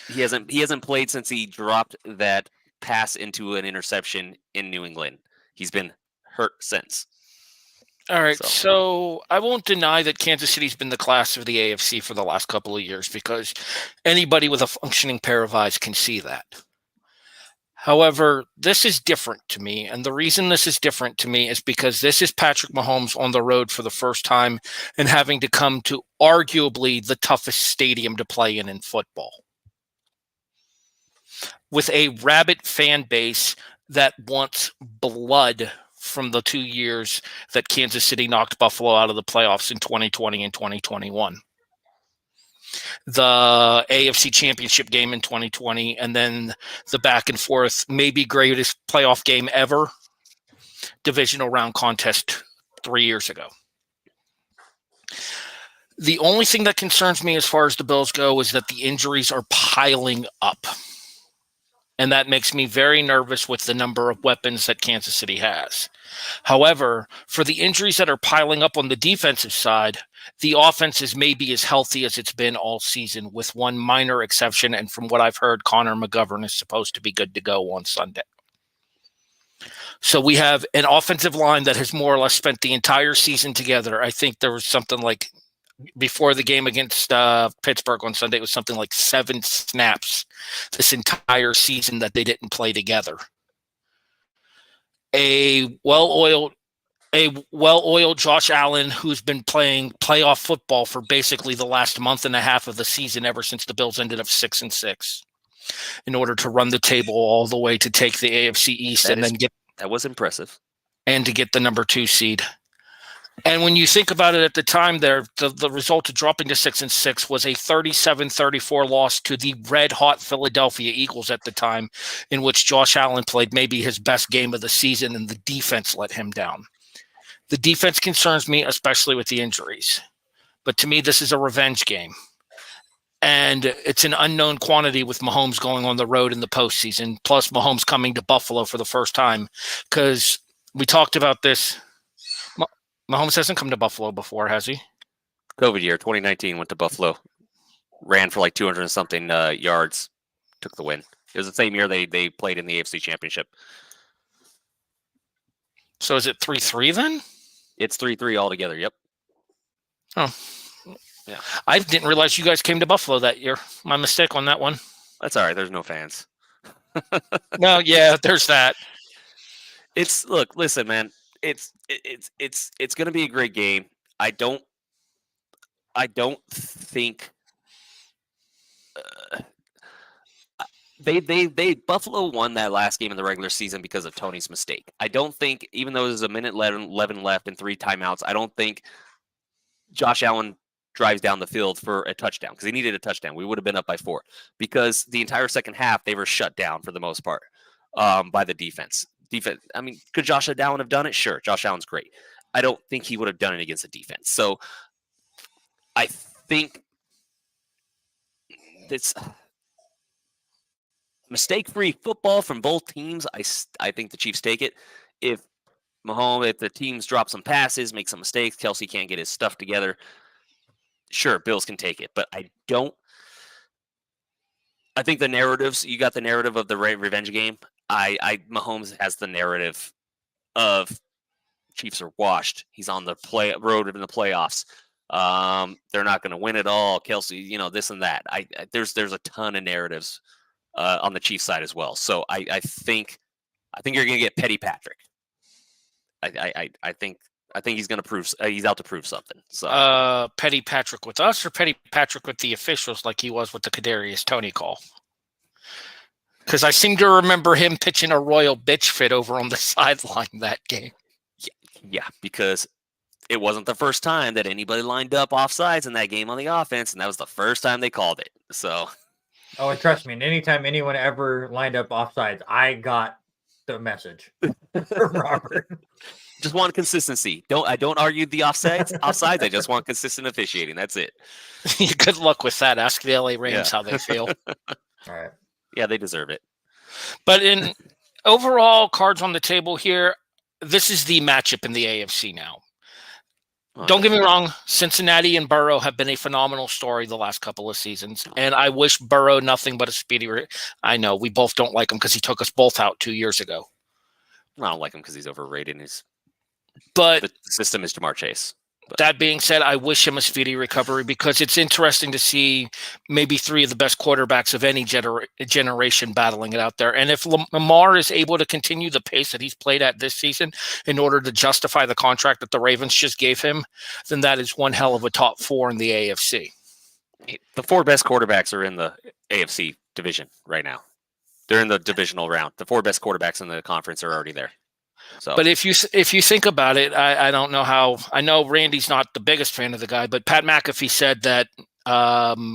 He hasn't played since he dropped that pass into an interception in New England. He's been hurt since. All right, so I won't deny that Kansas City's been the class of the AFC for the last couple of years because anybody with a functioning pair of eyes can see that. However, this is different to me, and the reason this is different to me is because this is Patrick Mahomes on the road for the first time and having to come to arguably the toughest stadium to play in football. With a rabid fan base that wants blood from the 2 years that Kansas City knocked Buffalo out of the playoffs in 2020 and 2021. The AFC Championship game in 2020, and then the back and forth, maybe greatest playoff game ever, divisional round contest 3 years ago. The only thing that concerns me as far as the Bills go is that the injuries are piling up. And that makes me very nervous with the number of weapons that Kansas City has. However, for the injuries that are piling up on the defensive side, the offense is maybe as healthy as it's been all season, with one minor exception. And from what I've heard, Connor McGovern is supposed to be good to go on Sunday. So we have an offensive line that has more or less spent the entire season together. I think there was something like, before the game against Pittsburgh on Sunday, it was something like 7 snaps this entire season that they didn't play together. a well-oiled Josh Allen who's been playing playoff football for basically the last month and a half of the season ever since the Bills ended up 6-6 in order to run the table all the way to take the AFC East that was impressive. And to get the number 2 seed. And when you think about it at the time there, the result of dropping to 6-6 was a 37-34 loss to the red-hot Philadelphia Eagles at the time, in which Josh Allen played maybe his best game of the season and the defense let him down. The defense concerns me, especially with the injuries. But to me, this is a revenge game. And it's an unknown quantity with Mahomes going on the road in the postseason, plus Mahomes coming to Buffalo for the first time. Because we talked about this. Mahomes hasn't come to Buffalo before, has he? COVID year, 2019, went to Buffalo. Ran for like 200 and something yards. Took the win. It was the same year they played in the AFC Championship. So is it 3-3 then? It's 3-3 altogether, yep. Oh. Yeah. I didn't realize you guys came to Buffalo that year. My mistake on that one. That's all right. There's no fans. No, yeah, there's that. Listen, man. It's going to be a great game. I don't think they Buffalo won that last game in the regular season because of Tony's mistake. I don't think, even though there's a minute 11 left and 3 timeouts, I don't think Josh Allen drives down the field for a touchdown because he needed a touchdown. We would have been up by 4 because the entire second half they were shut down for the most part by the defense. I mean, could Josh Allen have done it? Sure. Josh Allen's great. I don't think he would have done it against the defense. So I think it's mistake-free football from both teams. I think the Chiefs take it. If the teams drop some passes, make some mistakes, Kelsey can't get his stuff together, sure, Bills can take it. But I think the narratives, you got the narrative of the revenge game. Mahomes has the narrative of Chiefs are washed. He's on the road in the playoffs. They're not going to win it all. Kelsey, this and that. There's a ton of narratives on the Chiefs side as well. So I think you're going to get Petty Patrick. I think he's going to prove he's out to prove something. So Petty Patrick with us or Petty Patrick with the officials, like he was with the Kadarius Toney call. Because I seem to remember him pitching a royal bitch fit over on the sideline that game. Yeah, because it wasn't the first time that anybody lined up offsides in that game on the offense, and that was the first time they called it. So, and trust me, anytime anyone ever lined up offsides, I got the message from Robert. Just want consistency. I don't argue the offsides. I just want consistent officiating. That's it. Good luck with that. Ask the LA Rams how they feel. All right. Yeah, they deserve it. But in overall, cards on the table here, this is the matchup in the AFC now. Don't get me wrong, Cincinnati and Burrow have been a phenomenal story the last couple of seasons, and I wish Burrow nothing but a speedy I know, we both don't like him because he took us both out 2 years ago. I don't like him because he's overrated. But the system is Jamar Chase. That being said, I wish him a speedy recovery because it's interesting to see maybe 3 of the best quarterbacks of any generation battling it out there. And if Lamar is able to continue the pace that he's played at this season in order to justify the contract that the Ravens just gave him, then that is one hell of a top 4 in the AFC. The 4 best quarterbacks are in the AFC division right now. They're in the divisional round. The 4 best quarterbacks in the conference are already there. So. But if you think about it, I don't know how. I know Randy's not the biggest fan of the guy, but Pat McAfee said that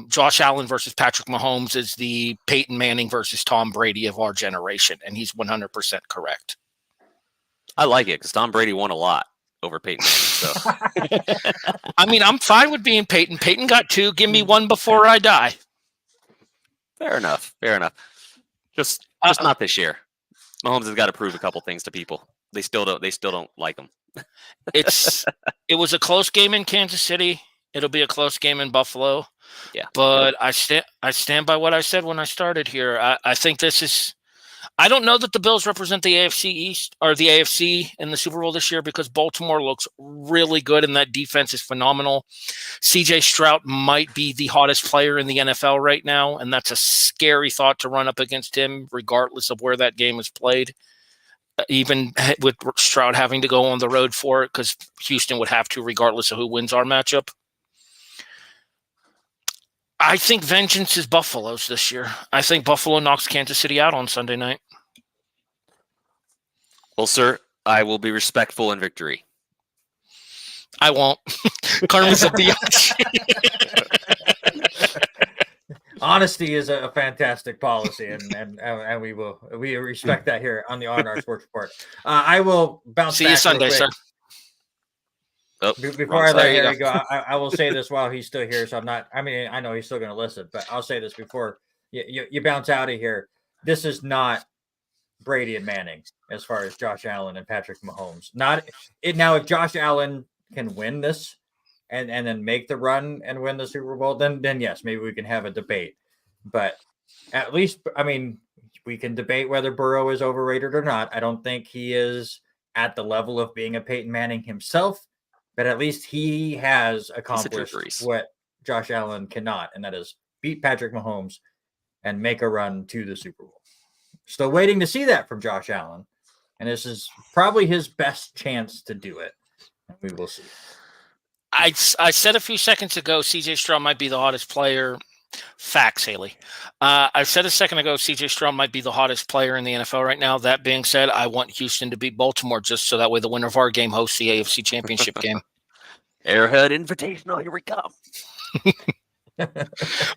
Josh Allen versus Patrick Mahomes is the Peyton Manning versus Tom Brady of our generation, and he's 100% correct. I like it because Tom Brady won a lot over Peyton Manning. So, I mean, I'm fine with being Peyton. Peyton got 2. Give me 1 before I die. Fair enough. Just not this year. Mahomes has got to prove a couple things to people. They still don't like him. It was a close game in Kansas City. It'll be a close game in Buffalo. Yeah. But I stand by what I said when I started here. I think this is I don't know that the Bills represent the AFC East or the AFC in the Super Bowl this year because Baltimore looks really good and that defense is phenomenal. CJ Stroud might be the hottest player in the NFL right now, and that's a scary thought to run up against him regardless of where that game is played. even with Stroud having to go on the road for it, because Houston would have to, regardless of who wins our matchup. I think vengeance is Buffalo's this year. I think Buffalo knocks Kansas City out on Sunday night. Well, sir, I will be respectful in victory. I won't. Karma's a biatch. Honesty is a fantastic policy, and we respect that here on the R&R Sports Report. I will bounce See back you Sunday, sir. Oh, Before I let Harry go, I will say this while he's still here. So I know he's still going to listen, but I'll say this before you bounce out of here. This is not Brady and Manning as far as Josh Allen and Patrick Mahomes. Now, if Josh Allen can win this and then make the run and win the Super Bowl, then yes, maybe we can have a debate. But at least, we can debate whether Burrow is overrated or not. I don't think he is at the level of being a Peyton Manning himself, but at least he has accomplished what Josh Allen cannot, and that is beat Patrick Mahomes and make a run to the Super Bowl. Still waiting to see that from Josh Allen, and this is probably his best chance to do it. We will see. I said a few seconds ago, CJ Stroud might be the hottest player. Facts, Haley. I said a second ago, CJ Stroud might be the hottest player in the NFL right now. That being said, I want Houston to beat Baltimore just so that way the winner of our game hosts the AFC Championship game. Arrowhead Invitational, here we come.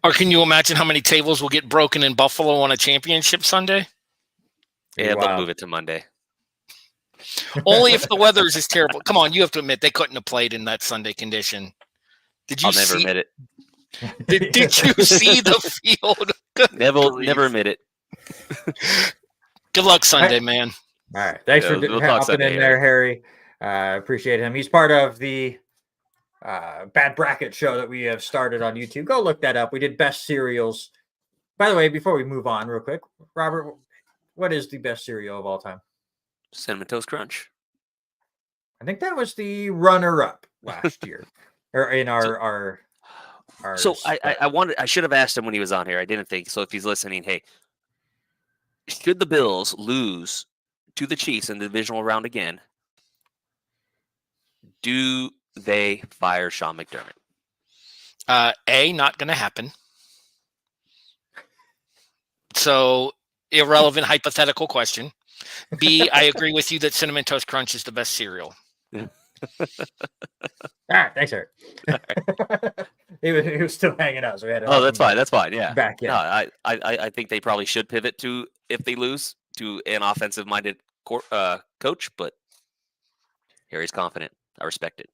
Or can you imagine how many tables will get broken in Buffalo on a championship Sunday? Yeah, they'll move it to Monday. Only if the weather is terrible. Come on, you have to admit they couldn't have played in that Sunday condition. Did you? I'll never admit it. Did you see the field? Never admit it. Good luck Sunday, man. All right, thanks for hopping in there, Harry. Appreciate him. He's part of the Bad Bracket show that we have started on YouTube. Go look that up. We did best cereals. By the way, before we move on, real quick, Robert, what is the best cereal of all time? Cinnamon Toast Crunch. I think that was the runner-up last year, or in our. So I should have asked him when he was on here. I didn't think so. If he's listening, hey, should the Bills lose to the Chiefs in the divisional round again, do they fire Sean McDermott? Not going to happen. So irrelevant hypothetical question. B, I agree with you that Cinnamon Toast Crunch is the best cereal. All right, thanks, Eric. he was still hanging out, so we had to. Oh, that's fine. That's fine. Yeah. Back in. No, I think they probably should pivot to, if they lose, to an offensive-minded coach. But Harry's confident. I respect it.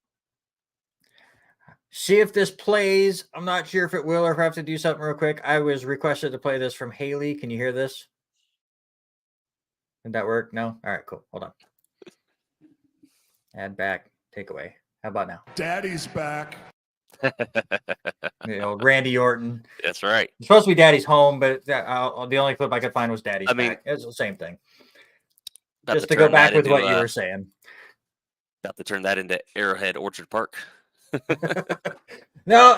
See if this plays. I'm not sure if it will or if I have to do something real quick. I was requested to play this from Haley. Can you hear this? Did that work? No? All right, cool. Hold on. Add back. Take away. How about now? Daddy's back. Randy Orton. That's right. It's supposed to be Daddy's home, but the only clip I could find was Daddy's back. It's the same thing. Just to go back with what you were saying. About to turn that into Arrowhead Orchard Park. No,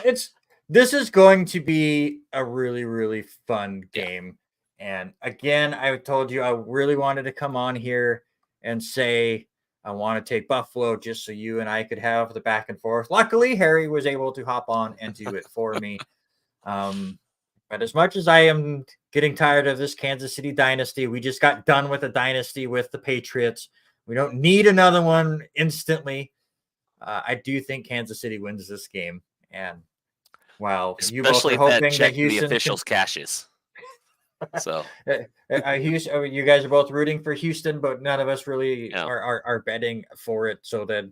this is going to be a really, really fun game. And again, I told you I really wanted to come on here and say I want to take Buffalo just so you and I could have the back and forth. Luckily, Harry was able to hop on and do it for me. But as much as I am getting tired of this Kansas City dynasty, we just got done with a dynasty with the Patriots. We don't need another one instantly. I do think Kansas City wins this game. And while you both are hoping that Houston, the officials cashes. So Houston, you guys are both rooting for Houston, but none of us really are betting for it. So that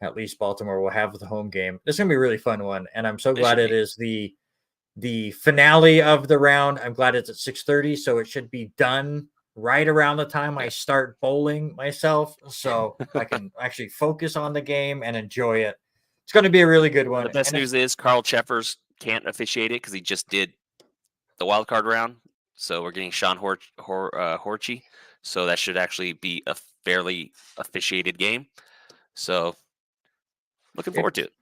at least Baltimore will have the home game. This is gonna be a really fun one, and I'm so glad it is the finale of the round. I'm glad it's at 6:30, so it should be done right around the time I start bowling myself, so I can actually focus on the game and enjoy it. It's going to be a really good one. The best news is Carl Cheffers can't officiate it because he just did the wild card round. So we're getting Sean Horchie. So that should actually be a fairly officiated game. So looking forward to it.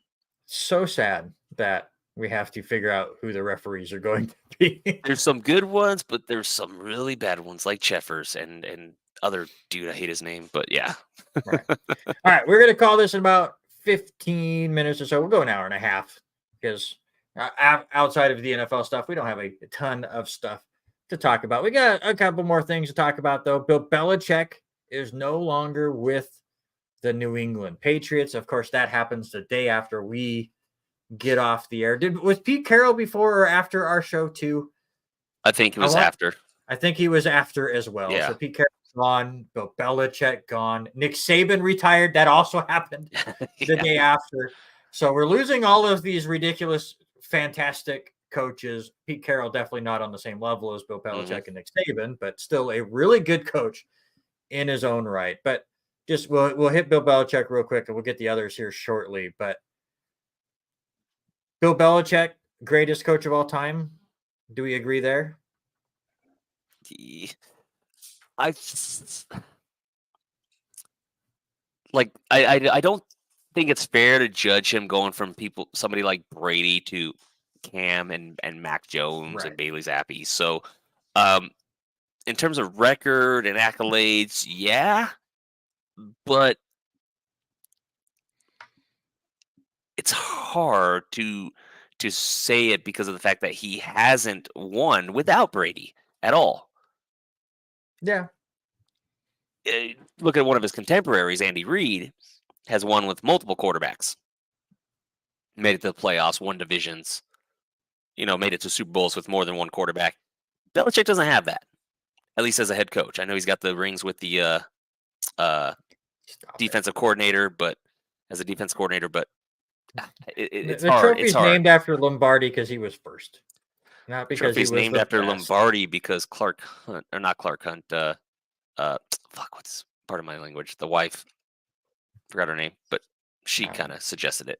So sad that we have to figure out who the referees are going to be. There's some good ones, but there's some really bad ones like Cheffers. And other dude, I hate his name, but yeah. Right. All right, we're gonna call this in about 15 minutes or so. We'll go an hour and a half because outside of the NFL stuff, we don't have a ton of stuff to talk about. We got a couple more things to talk about, though. Bill Belichick is no longer with the New England Patriots. Of course, that happens the day after we get off the air. Was Pete Carroll before or after our show too? I think it was after. I think he was after as well. Yeah. So Pete Carroll gone, Bill Belichick gone, Nick Saban retired. That also happened the day after. So we're losing all of these ridiculous, fantastic coaches. Pete Carroll definitely not on the same level as Bill Belichick and Nick Saban, but still a really good coach in his own right. But just we'll hit Bill Belichick real quick, and we'll get the others here shortly. But Bill Belichick, greatest coach of all time. Do we agree there? I don't think it's fair to judge him going from somebody like Brady to Cam and Mac Jones and Bailey Zappi. So, in terms of record and accolades, yeah, but it's hard to say it because of the fact that he hasn't won without Brady at all. Yeah. Look at one of his contemporaries, Andy Reid, has won with multiple quarterbacks. Made it to the playoffs, won divisions, made it to Super Bowls with more than one quarterback. Belichick doesn't have that, at least as a head coach. I know he's got the rings with the defensive coordinator, but as a defense coordinator, but it's the hard. trophy's it's hard. named after Lombardi because he was first, not because Trophy's he was named the after best. Lombardi because Clark Hunt, or not Clark Hunt. What's part of my language? The wife, forgot her name, but she kind of suggested it.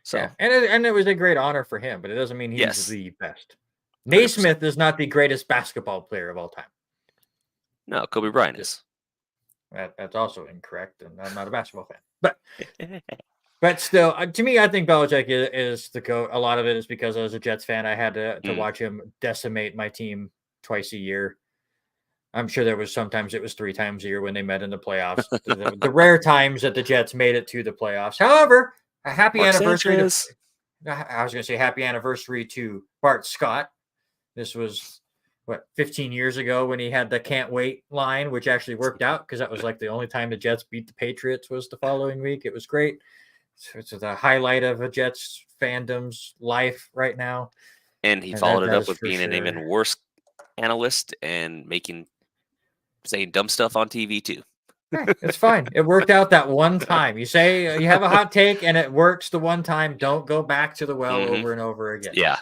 So yeah, and it was a great honor for him, but it doesn't mean he's the best. 100%. Naismith is not the greatest basketball player of all time. No, Kobe Bryant is. That's also incorrect, and I'm not a basketball fan. But still, to me, I think Belichick is the coach. A lot of it is because I was a Jets fan. I had to watch him decimate my team twice a year. I'm sure there was sometimes it was 3 times a year when they met in the playoffs. the rare times that the Jets made it to the playoffs. However, a happy anniversary. I was going to say happy anniversary to Bart Scott. This was 15 years ago when he had the can't wait line, which actually worked out because that was like the only time the Jets beat the Patriots was the following week. It was great. So it's the highlight of a Jets fandom's life right now. And he followed it up with being an even worse analyst and saying dumb stuff on TV too. It's fine. It worked out that one time. You say you have a hot take and it works the one time. Don't go back to the well over and over again. Yeah.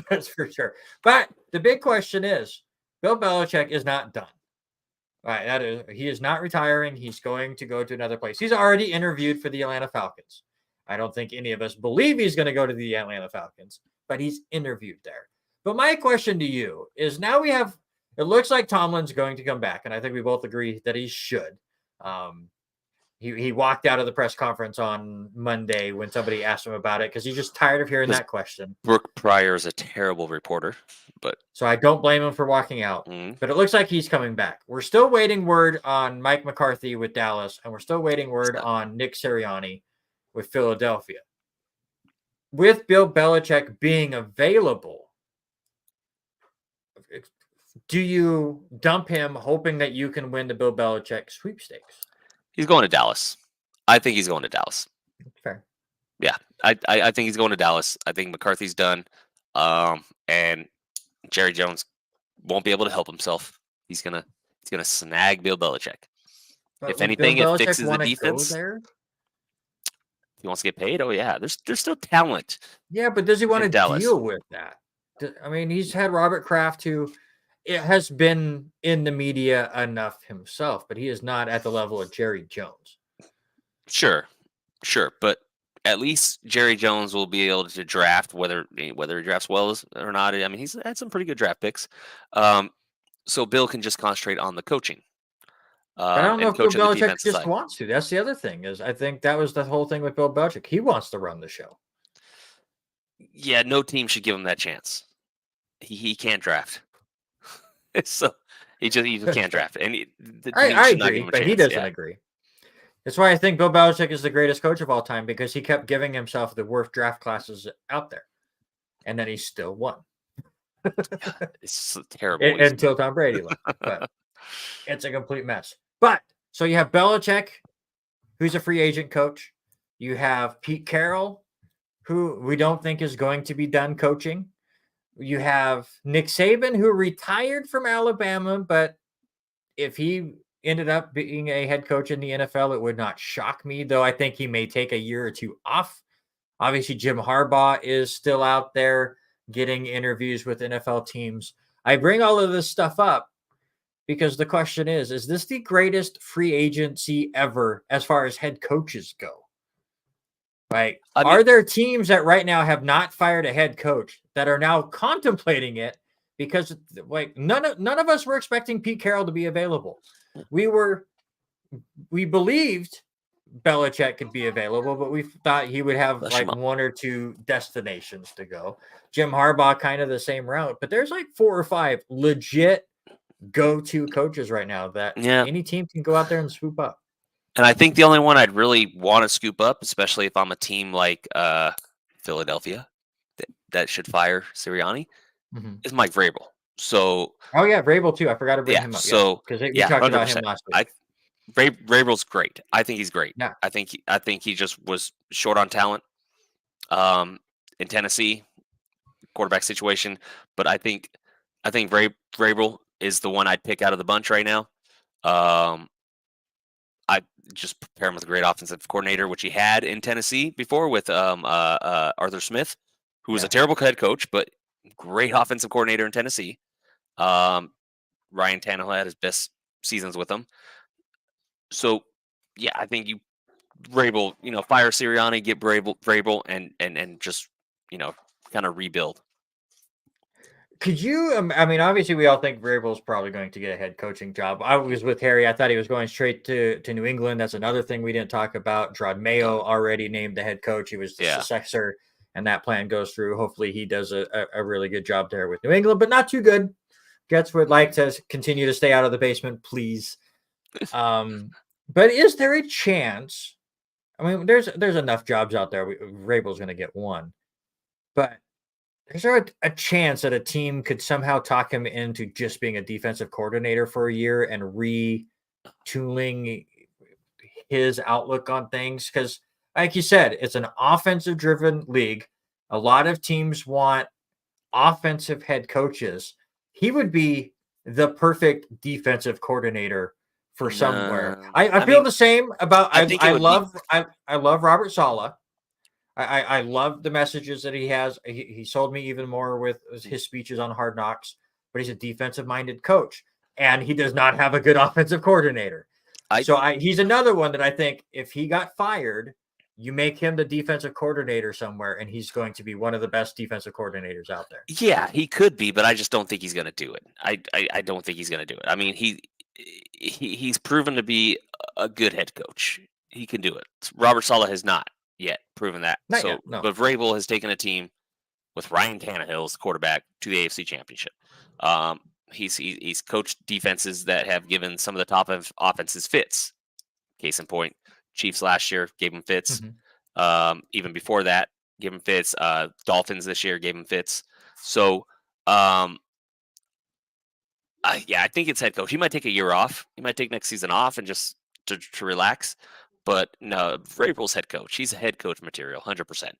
That's for sure. But the big question is, Bill Belichick is not done. All right, he is not retiring. He's going to go to another place. He's already interviewed for the Atlanta Falcons. I don't think any of us believe he's going to go to the Atlanta Falcons, but he's interviewed there. But my question to you is, now it looks like Tomlin's going to come back, and I think we both agree that he should. He walked out of the press conference on Monday when somebody asked him about it because he's just tired of hearing that question. Brooke Pryor is a terrible reporter, so I don't blame him for walking out. But it looks like he's coming back. We're still waiting word on Mike McCarthy with Dallas, and we're still waiting word on Nick Sirianni with Philadelphia. With Bill Belichick being available, do you dump him hoping that you can win the Bill Belichick sweepstakes? He's going to Dallas. I think he's going to Dallas. Fair. Yeah, I think he's going to Dallas. I think McCarthy's done. And Jerry Jones won't be able to help himself. He's gonna snag Bill Belichick. But if anything, it fixes the defense. There? If he wants to get paid, oh yeah, there's still talent. Yeah, but does he want to deal with that? I mean, he's had Robert Kraft, who it has been in the media enough himself, but he is not at the level of Jerry Jones. Sure, but at least Jerry Jones will be able to draft, whether he drafts well or not. I mean, he's had some pretty good draft picks. So Bill can just concentrate on the coaching. I don't know if Bill Belichick just wants to. That's the other thing, is I think that was the whole thing with Bill Belichick. He wants to run the show. Yeah, no team should give him that chance. He can't draft. So You just can't draft it, and the I, team I should not give agree, him a but chance. he doesn't Yeah. agree. That's why I think Bill Belichick is the greatest coach of all time because he kept giving himself the worst draft classes out there, and then he still won It's terrible. until Tom Brady left. But it's a complete mess. But so you have Belichick, who's a free agent coach. You have Pete Carroll, who we don't think is going to be done coaching. You have Nick Saban, who retired from Alabama, but if he ended up being a head coach in the NFL, it would not shock me, though I think he may take a year or two off. Obviously, Jim Harbaugh is still out there getting interviews with NFL teams. I bring all of this stuff up because the question is this the greatest free agency ever as far as head coaches go? Right? Are there teams that right now have not fired a head coach that are now contemplating it because like none of us were expecting Pete Carroll to be available. We believed Belichick could be available, but we thought he would have like one or two destinations to go. Jim Harbaugh kind of the same route, but there's like 4 or 5 legit go-to coaches right now that any team can go out there and swoop up. And I think the only one I'd really want to scoop up, especially if I'm a team like Philadelphia that should fire Sirianni, is Mike Vrabel. So, Vrabel too. I forgot to bring him up. So because we talked 100%. About him last week. Vrabel's great. I think he's great. Yeah. I think he just was short on talent in Tennessee quarterback situation, but I think Vrabel is the one I'd pick out of the bunch right now. I just prepare him with a great offensive coordinator, which he had in Tennessee before with Arthur Smith, who was a terrible head coach, but great offensive coordinator in Tennessee. Ryan Tannehill had his best seasons with him. So, yeah, I think Vrabel, fire Sirianni, get Vrabel, and just, kind of rebuild. Could you? I mean, obviously, we all think Vrabel's probably going to get a head coaching job. I was with Harry. I thought he was going straight to New England. That's another thing we didn't talk about. Gerard Mayo already named the head coach. He was the successor, and that plan goes through. Hopefully, he does a really good job there with New England, but not too good. Jets would like to continue to stay out of the basement, please. But is there a chance? I mean, there's enough jobs out there. Vrabel's going to get one, but is there a chance that a team could somehow talk him into just being a defensive coordinator for a year and retooling his outlook on things? Because, like you said, it's an offensive-driven league. A lot of teams want offensive head coaches. He would be the perfect defensive coordinator for somewhere. I feel the same about. I love Robert Saleh. I love the messages that he has. He sold me even more with his speeches on Hard Knocks, but he's a defensive-minded coach, and he does not have a good offensive coordinator. He's another one that I think if he got fired, you make him the defensive coordinator somewhere, and he's going to be one of the best defensive coordinators out there. Yeah, he could be, but I just don't think he's going to do it. I don't think he's going to do it. I mean, he's proven to be a good head coach. He can do it. Robert Saleh has not yet proven that. Not yet, no. But Vrabel has taken a team with Ryan Tannehill as the quarterback to the AFC Championship. He's coached defenses that have given some of the top of offenses fits. Case in point, Chiefs last year gave him fits. Even before that, gave him fits. Dolphins this year gave him fits. So, I think it's head coach. He might take a year off. He might take next season off and just to relax. But no, Vrabel's head coach. He's a head coach material, 100%.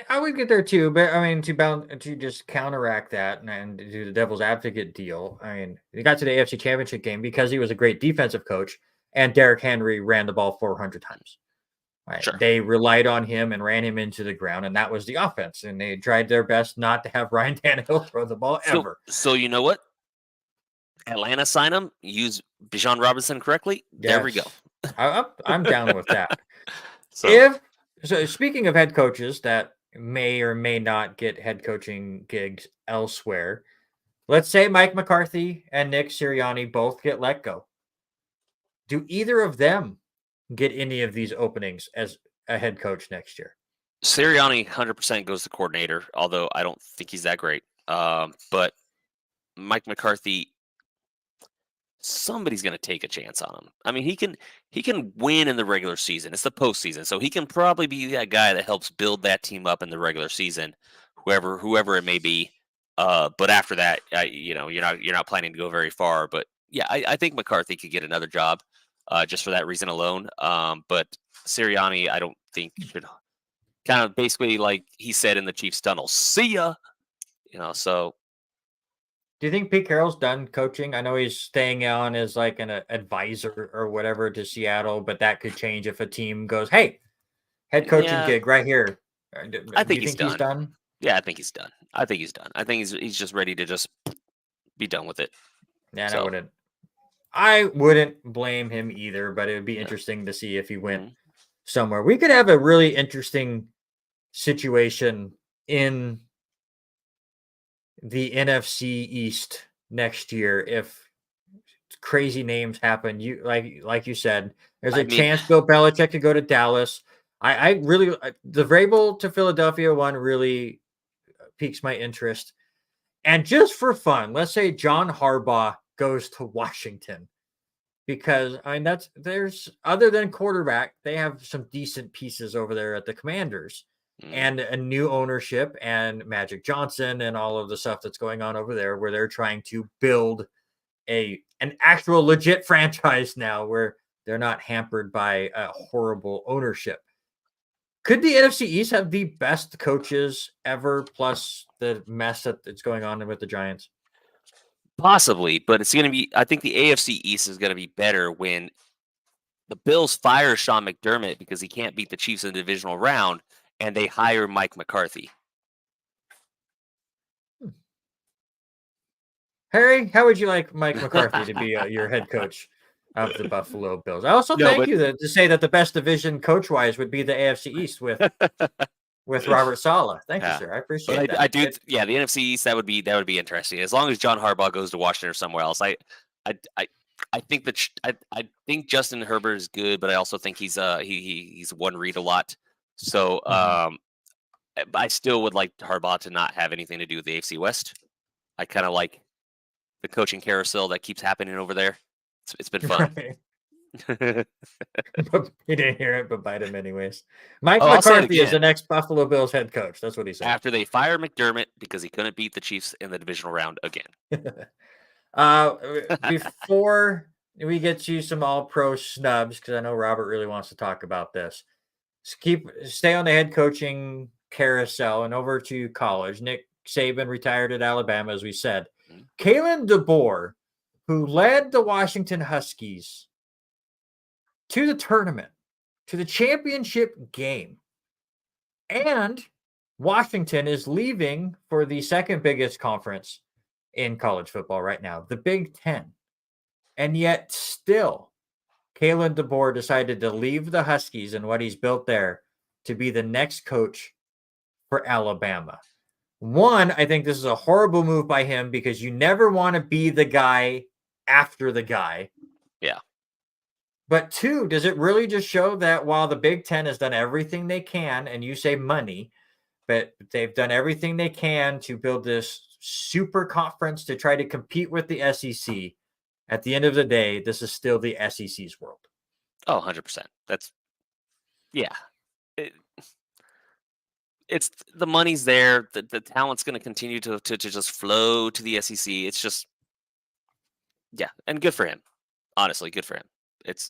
I would get there too, but I mean, to just counteract that and do the devil's advocate deal. I mean, he got to the AFC Championship game because he was a great defensive coach, and Derrick Henry ran the ball 400 times. Right? Sure. They relied on him and ran him into the ground, and that was the offense. And they tried their best not to have Ryan Tannehill throw the ball ever. So you know what? Atlanta sign him. Use Bijan Robinson correctly. Yes. There we go. I'm down with that. So speaking of head coaches that may or may not get head coaching gigs elsewhere, let's say Mike McCarthy and Nick Sirianni both get let go. Do either of them get any of these openings as a head coach next year? Sirianni 100% goes to coordinator, although I don't think he's that great. But Mike McCarthy, somebody's going to take a chance on him. I mean, he can win in the regular season. It's the postseason, so he can probably be that guy that helps build that team up in the regular season, whoever it may be. But after that, you're not planning to go very far. But yeah, I think McCarthy could get another job, just for that reason alone. But Sirianni, I don't think should kind of basically like he said in the Chiefs tunnel, see ya. So Do you think Pete Carroll's done coaching? I know he's staying on as like an advisor or whatever to Seattle, but that could change if a team goes, "Hey, head coaching yeah, gig right here." I Do think you he's think he's done. done? Yeah, I think he's done. I think he's done. I think he's just ready to just be done with it. Yeah, So I wouldn't blame him either, but it would be yeah. interesting to see if he went Mhm. somewhere. We could have a really interesting situation in the NFC East next year if crazy names happen. You like you said, there's I a mean, chance Bill Belichick could go to Dallas. I really the Vrabel to Philadelphia one really piques my interest. And just for fun, let's say John Harbaugh goes to Washington because I mean there's other than quarterback, they have some decent pieces over there at the Commanders mm, and a new ownership and Magic Johnson and all of the stuff that's going on over there where they're trying to build an actual legit franchise now where they're not hampered by a horrible ownership. Could the NFC East have the best coaches ever plus the mess that's going on with the Giants? possibly, but it's going to be. I think the AFC East is going to be better when the Bills fire Sean McDermott because he can't beat the Chiefs in the divisional round, and they hire Mike McCarthy. Harry, how would you like Mike McCarthy to be your head coach of the Buffalo Bills? I also No, thank but you to say that the best division coach wise would be the AFC East with Robert Saleh. Thank you, yeah. sir. I But appreciate I that. do, yeah, the NFC East that would be interesting. As long as John Harbaugh goes to Washington or somewhere else, I, I, I think that I think Justin Herbert is good, but I also think he's one read a lot. So Mhm. I still would like Harbaugh to not have anything to do with the AFC West. I kind of like the coaching carousel that keeps happening over there. It's been fun. Right. He didn't hear it, but bite him anyways. Mike Oh, I'll say it McCarthy is the again. next Buffalo Bills head coach. That's what he said. After they fire McDermott because he couldn't beat the Chiefs in the divisional round again. uh, before we get you some all pro snubs, because I know Robert really wants to talk about this. Stay on the head coaching carousel and over to college. Nick Saban retired at Alabama, as we said. Mhm. Kalen DeBoer, who led the Washington Huskies to the tournament, to the championship game. And Washington is leaving for the second biggest conference in college football right now, the Big Ten. And yet, still, Kalen DeBoer decided to leave the Huskies and what he's built there to be the next coach for Alabama. One, I think this is a horrible move by him because you never want to be the guy after the guy. Yeah. But two, does it really just show that while the Big Ten has done everything they can, and you say money, but they've done everything they can to build this super conference to try to compete with the SEC, at the end of the day, this is still the SEC's world. Oh, 100%. That's, yeah. It's the money's there. The talent's going to continue to just flow to the SEC. It's just, yeah, and good for him. Honestly, good for him. It's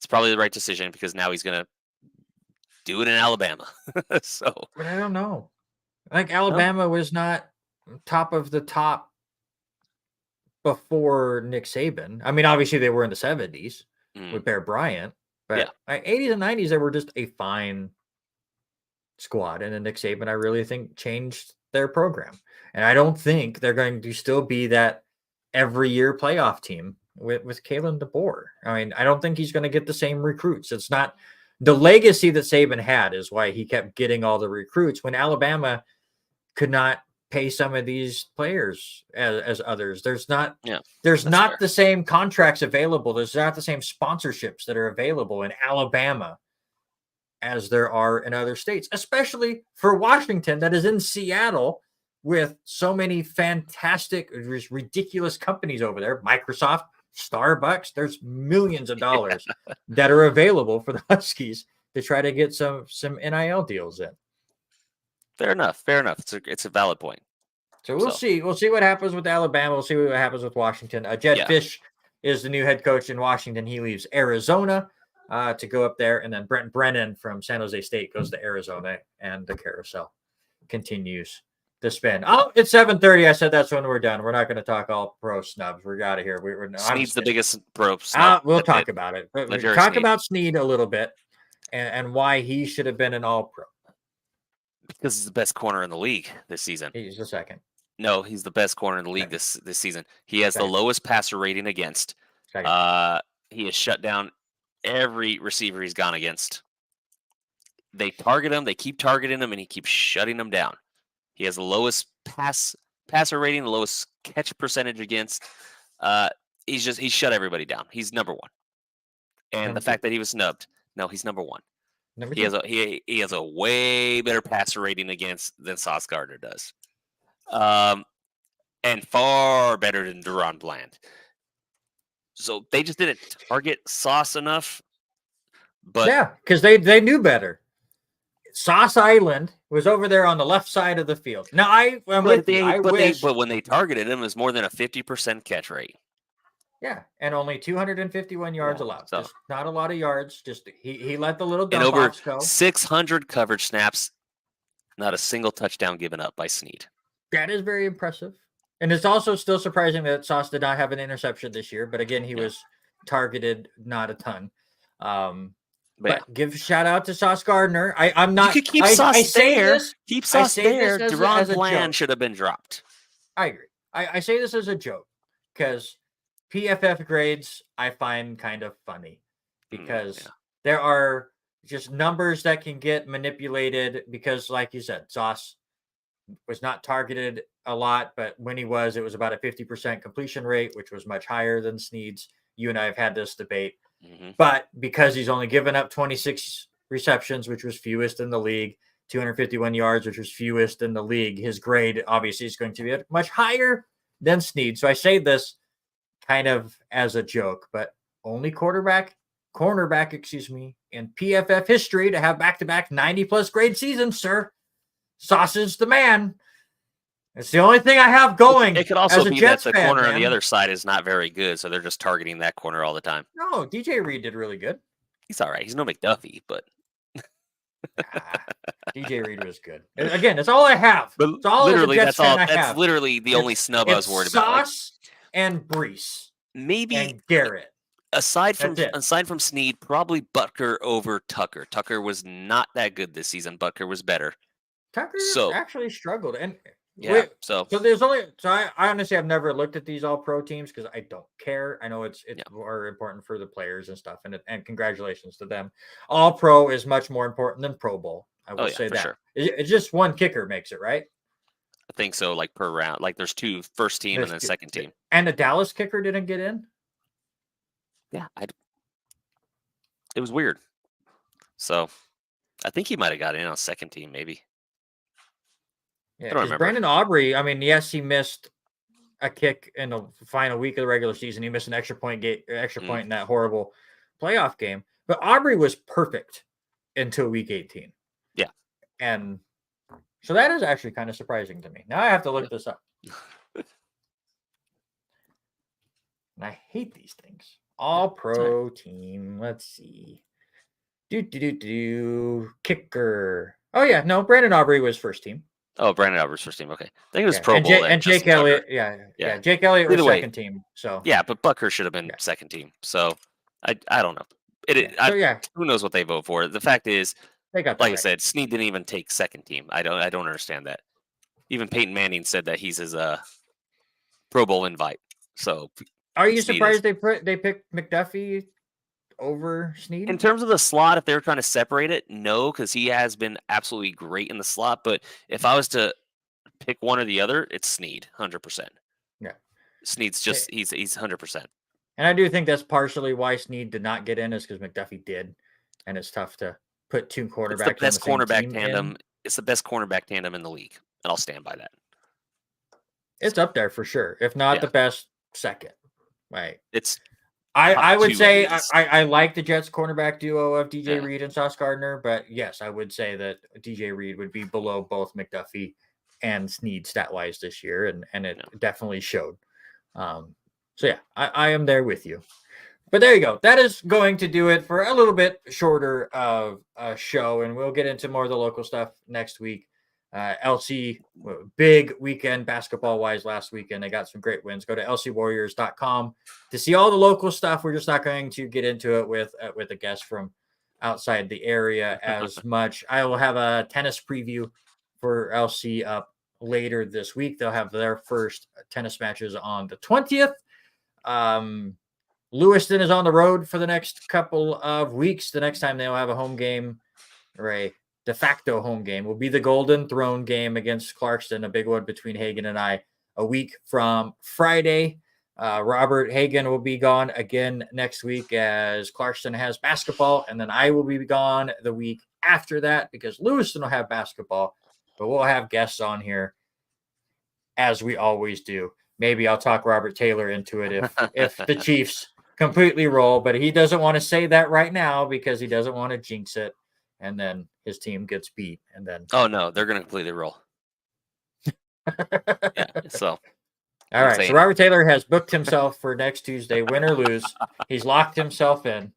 probably the right decision because now he's going to do it in Alabama. So, But I don't know. Like no. Alabama was not top of the top before Nick Saban. I mean, obviously they were in the 70s Mm, with Bear Bryant, yeah. but 80s and 90s they were just a fine squad. And then Nick Saban, I really think, changed their program. And I don't think they're going to still be that every year playoff team with Kalen DeBoer. I mean, I don't think he's going to get the same recruits. It's not the legacy that Saban had is why he kept getting all the recruits when Alabama could not pay some of these players as others. There's not Yeah. there's That's not fair. the same contracts available. There's not the same sponsorships that are available in Alabama as there are in other states, especially for Washington that is in Seattle with so many fantastic, ridiculous companies over there. Microsoft, Starbucks. There's millions of dollars that are available for the Huskies to try to get some NIL deals in. Fair enough. Fair enough. It's a valid point. So we'll see. We'll see what happens with Alabama. We'll see what happens with Washington. Jed Fish is the new head coach in Washington. He leaves Arizona to go up there, and then Brent Brennan from San Jose State goes to Arizona, and the carousel continues to spin. Oh, it's 7:30. I said that's when we're done. We're not going to talk all pro snubs. We're out of here. Snead's the biggest pro snub. We'll talk about it. Talk about Snead a little bit and why he should have been an all-pro. Because he's the best corner in the league this season. He's the second. No, he's the best corner in the league this season. He has the lowest passer rating against. He has shut down every receiver he's gone against. They target him, they keep targeting him, and he keeps shutting them down. He has the lowest passer rating, the lowest catch percentage against. He's shut everybody down. He's number one. And the fact that he was snubbed, no, he's number one. He has a way better passer rating against than Sauce Gardner does. And far better than Deron Bland. So they just didn't target Sauce enough. But yeah, because they knew better. Sauce Island was over there on the left side of the field. Now but when they targeted him, it was more than a 50% catch rate. Yeah, and only 251 yards allowed. So. Just not a lot of yards. Just he let the little dump and over offs go. 600 coverage snaps. Not a single touchdown given up by Snead. That is very impressive. And it's also still surprising that Sauce did not have an interception this year. But again, he was targeted not a ton. But give a shout out to Sauce Gardner. I'm not. You could keep Sauce there. Keep Sauce there. Deron Bland should have been dropped. I agree. I say this as a joke because PFF grades I find kind of funny because there are just numbers that can get manipulated because, like you said, Sauce was not targeted a lot, but when he was, it was about a 50% completion rate, which was much higher than Snead's. You and I have had this debate. But because he's only given up 26 receptions, which was fewest in the league, 251 yards, which was fewest in the league, his grade obviously is going to be much higher than Snead. So I say this kind of as a joke, but only cornerback, in PFF history to have back-to-back 90-plus grade seasons, sir. Sauce is the man. It's the only thing I have going. It could also be that the corner on the other side is not very good, so they're just targeting that corner all the time. No, DJ Reed did really good. He's all right. He's no McDuffie, but DJ Reed was good. Again, it's all I have. But that's literally the only snub I was worried about. Sauce and Brees, maybe and Garrett. Aside from Snead, probably Butker over Tucker. Tucker was not that good this season. Butker was better. Tucker actually struggled, and so I honestly have never looked at these all pro teams because I don't care. I know it's more important for the players and stuff, and congratulations to them. All pro is much more important than Pro Bowl. I will say that. Sure. It's just one kicker makes it, right? I think so, like per round. Like there's two, first team and then second team. And the Dallas kicker didn't get in? Yeah, it was weird. So I think he might have got in on second team, maybe. Yeah, because Brandon Aubrey, I mean, yes, he missed a kick in the final week of the regular season. He missed an extra point in that horrible playoff game. But Aubrey was perfect until week 18. Yeah. And so that is actually kind of surprising to me. Now I have to look this up. And I hate these things. All pro team. Let's see. Kicker. Oh, yeah. No, Brandon Aubrey was first team. Oh, Brandon Aubrey's first team. Okay. I think it was Pro Bowl. And Jake Elliott. Yeah. Jake Elliott was second team. So yeah, but Butker should have been second team. So I don't know. Who knows what they vote for? The fact is, I said, Snead didn't even take second team. I don't understand that. Even Peyton Manning said that he's his Pro Bowl invite. So are you surprised they picked McDuffie over Snead? In terms of the slot, if they were trying to separate it, no, because he has been absolutely great in the slot. But if I was to pick one or the other, it's Snead, 100%. Yeah, Snead's just he's 100%. And I do think that's partially why Snead did not get in, is because McDuffie did, and it's tough to put two quarterbacks. It's the best cornerback tandem. It's the best cornerback tandem in the league, and I'll stand by that. It's up there for sure, if not the best, second. Right. It's I top would two at say least. I like the Jets cornerback duo of DJ Yeah. Reed and Sauce Gardner, but yes, I would say that DJ Reed would be below both McDuffie and Snead stat wise this year, and it definitely showed. So yeah, I am there with you. But there you go. That is going to do it for a little bit shorter of a show, and we'll get into more of the local stuff next week. LC, big weekend basketball wise last weekend. They got some great wins. Go to lcwarriors.com to see all the local stuff. We're just not going to get into it with a guest from outside the area as much. I will have a tennis preview for LC up later this week. They'll have their first tennis matches on the 20th. Lewiston is on the road for the next couple of weeks. The next time they'll have a home game, or a de facto home game, will be the Golden Throne game against Clarkston, a big one between Hagen and I, a week from Friday. Robert Hagen will be gone again next week as Clarkston has basketball, and then I will be gone the week after that because Lewiston will have basketball, but we'll have guests on here as we always do. Maybe I'll talk Robert Taylor into it if the Chiefs completely roll, but he doesn't want to say that right now because he doesn't want to jinx it, and then his team gets beat, and then Oh no, they're going to completely roll. Yeah, so all right. So Robert Taylor has booked himself for next Tuesday, win or lose. He's locked himself in.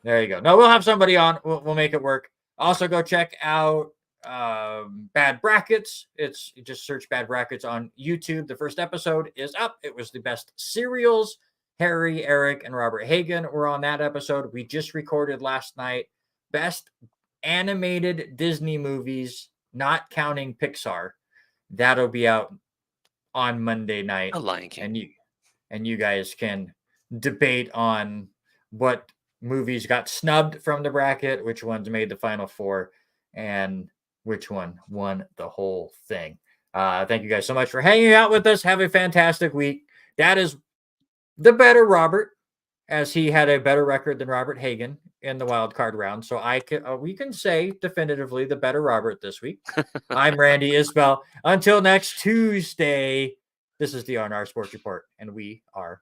There you go. No, we'll have somebody on. We'll make it work. Also, go check out Bad Brackets. It's just search Bad Brackets on YouTube. The first episode is up. It was the best cereals. Harry, Eric, and Robert Hagen were on that episode. We just recorded last night best animated Disney movies, not counting Pixar. That'll be out on Monday night. The Lion King. And you guys can debate on what movies got snubbed from the bracket, which ones made the final four, and which one won the whole thing. Thank you guys so much for hanging out with us. Have a fantastic week. That is the better Robert, as he had a better record than Robert Hagen in the wild card round. So we can say definitively the better Robert this week. I'm Randy Isbell. Until next Tuesday, this is the R&R Sports Report, and we are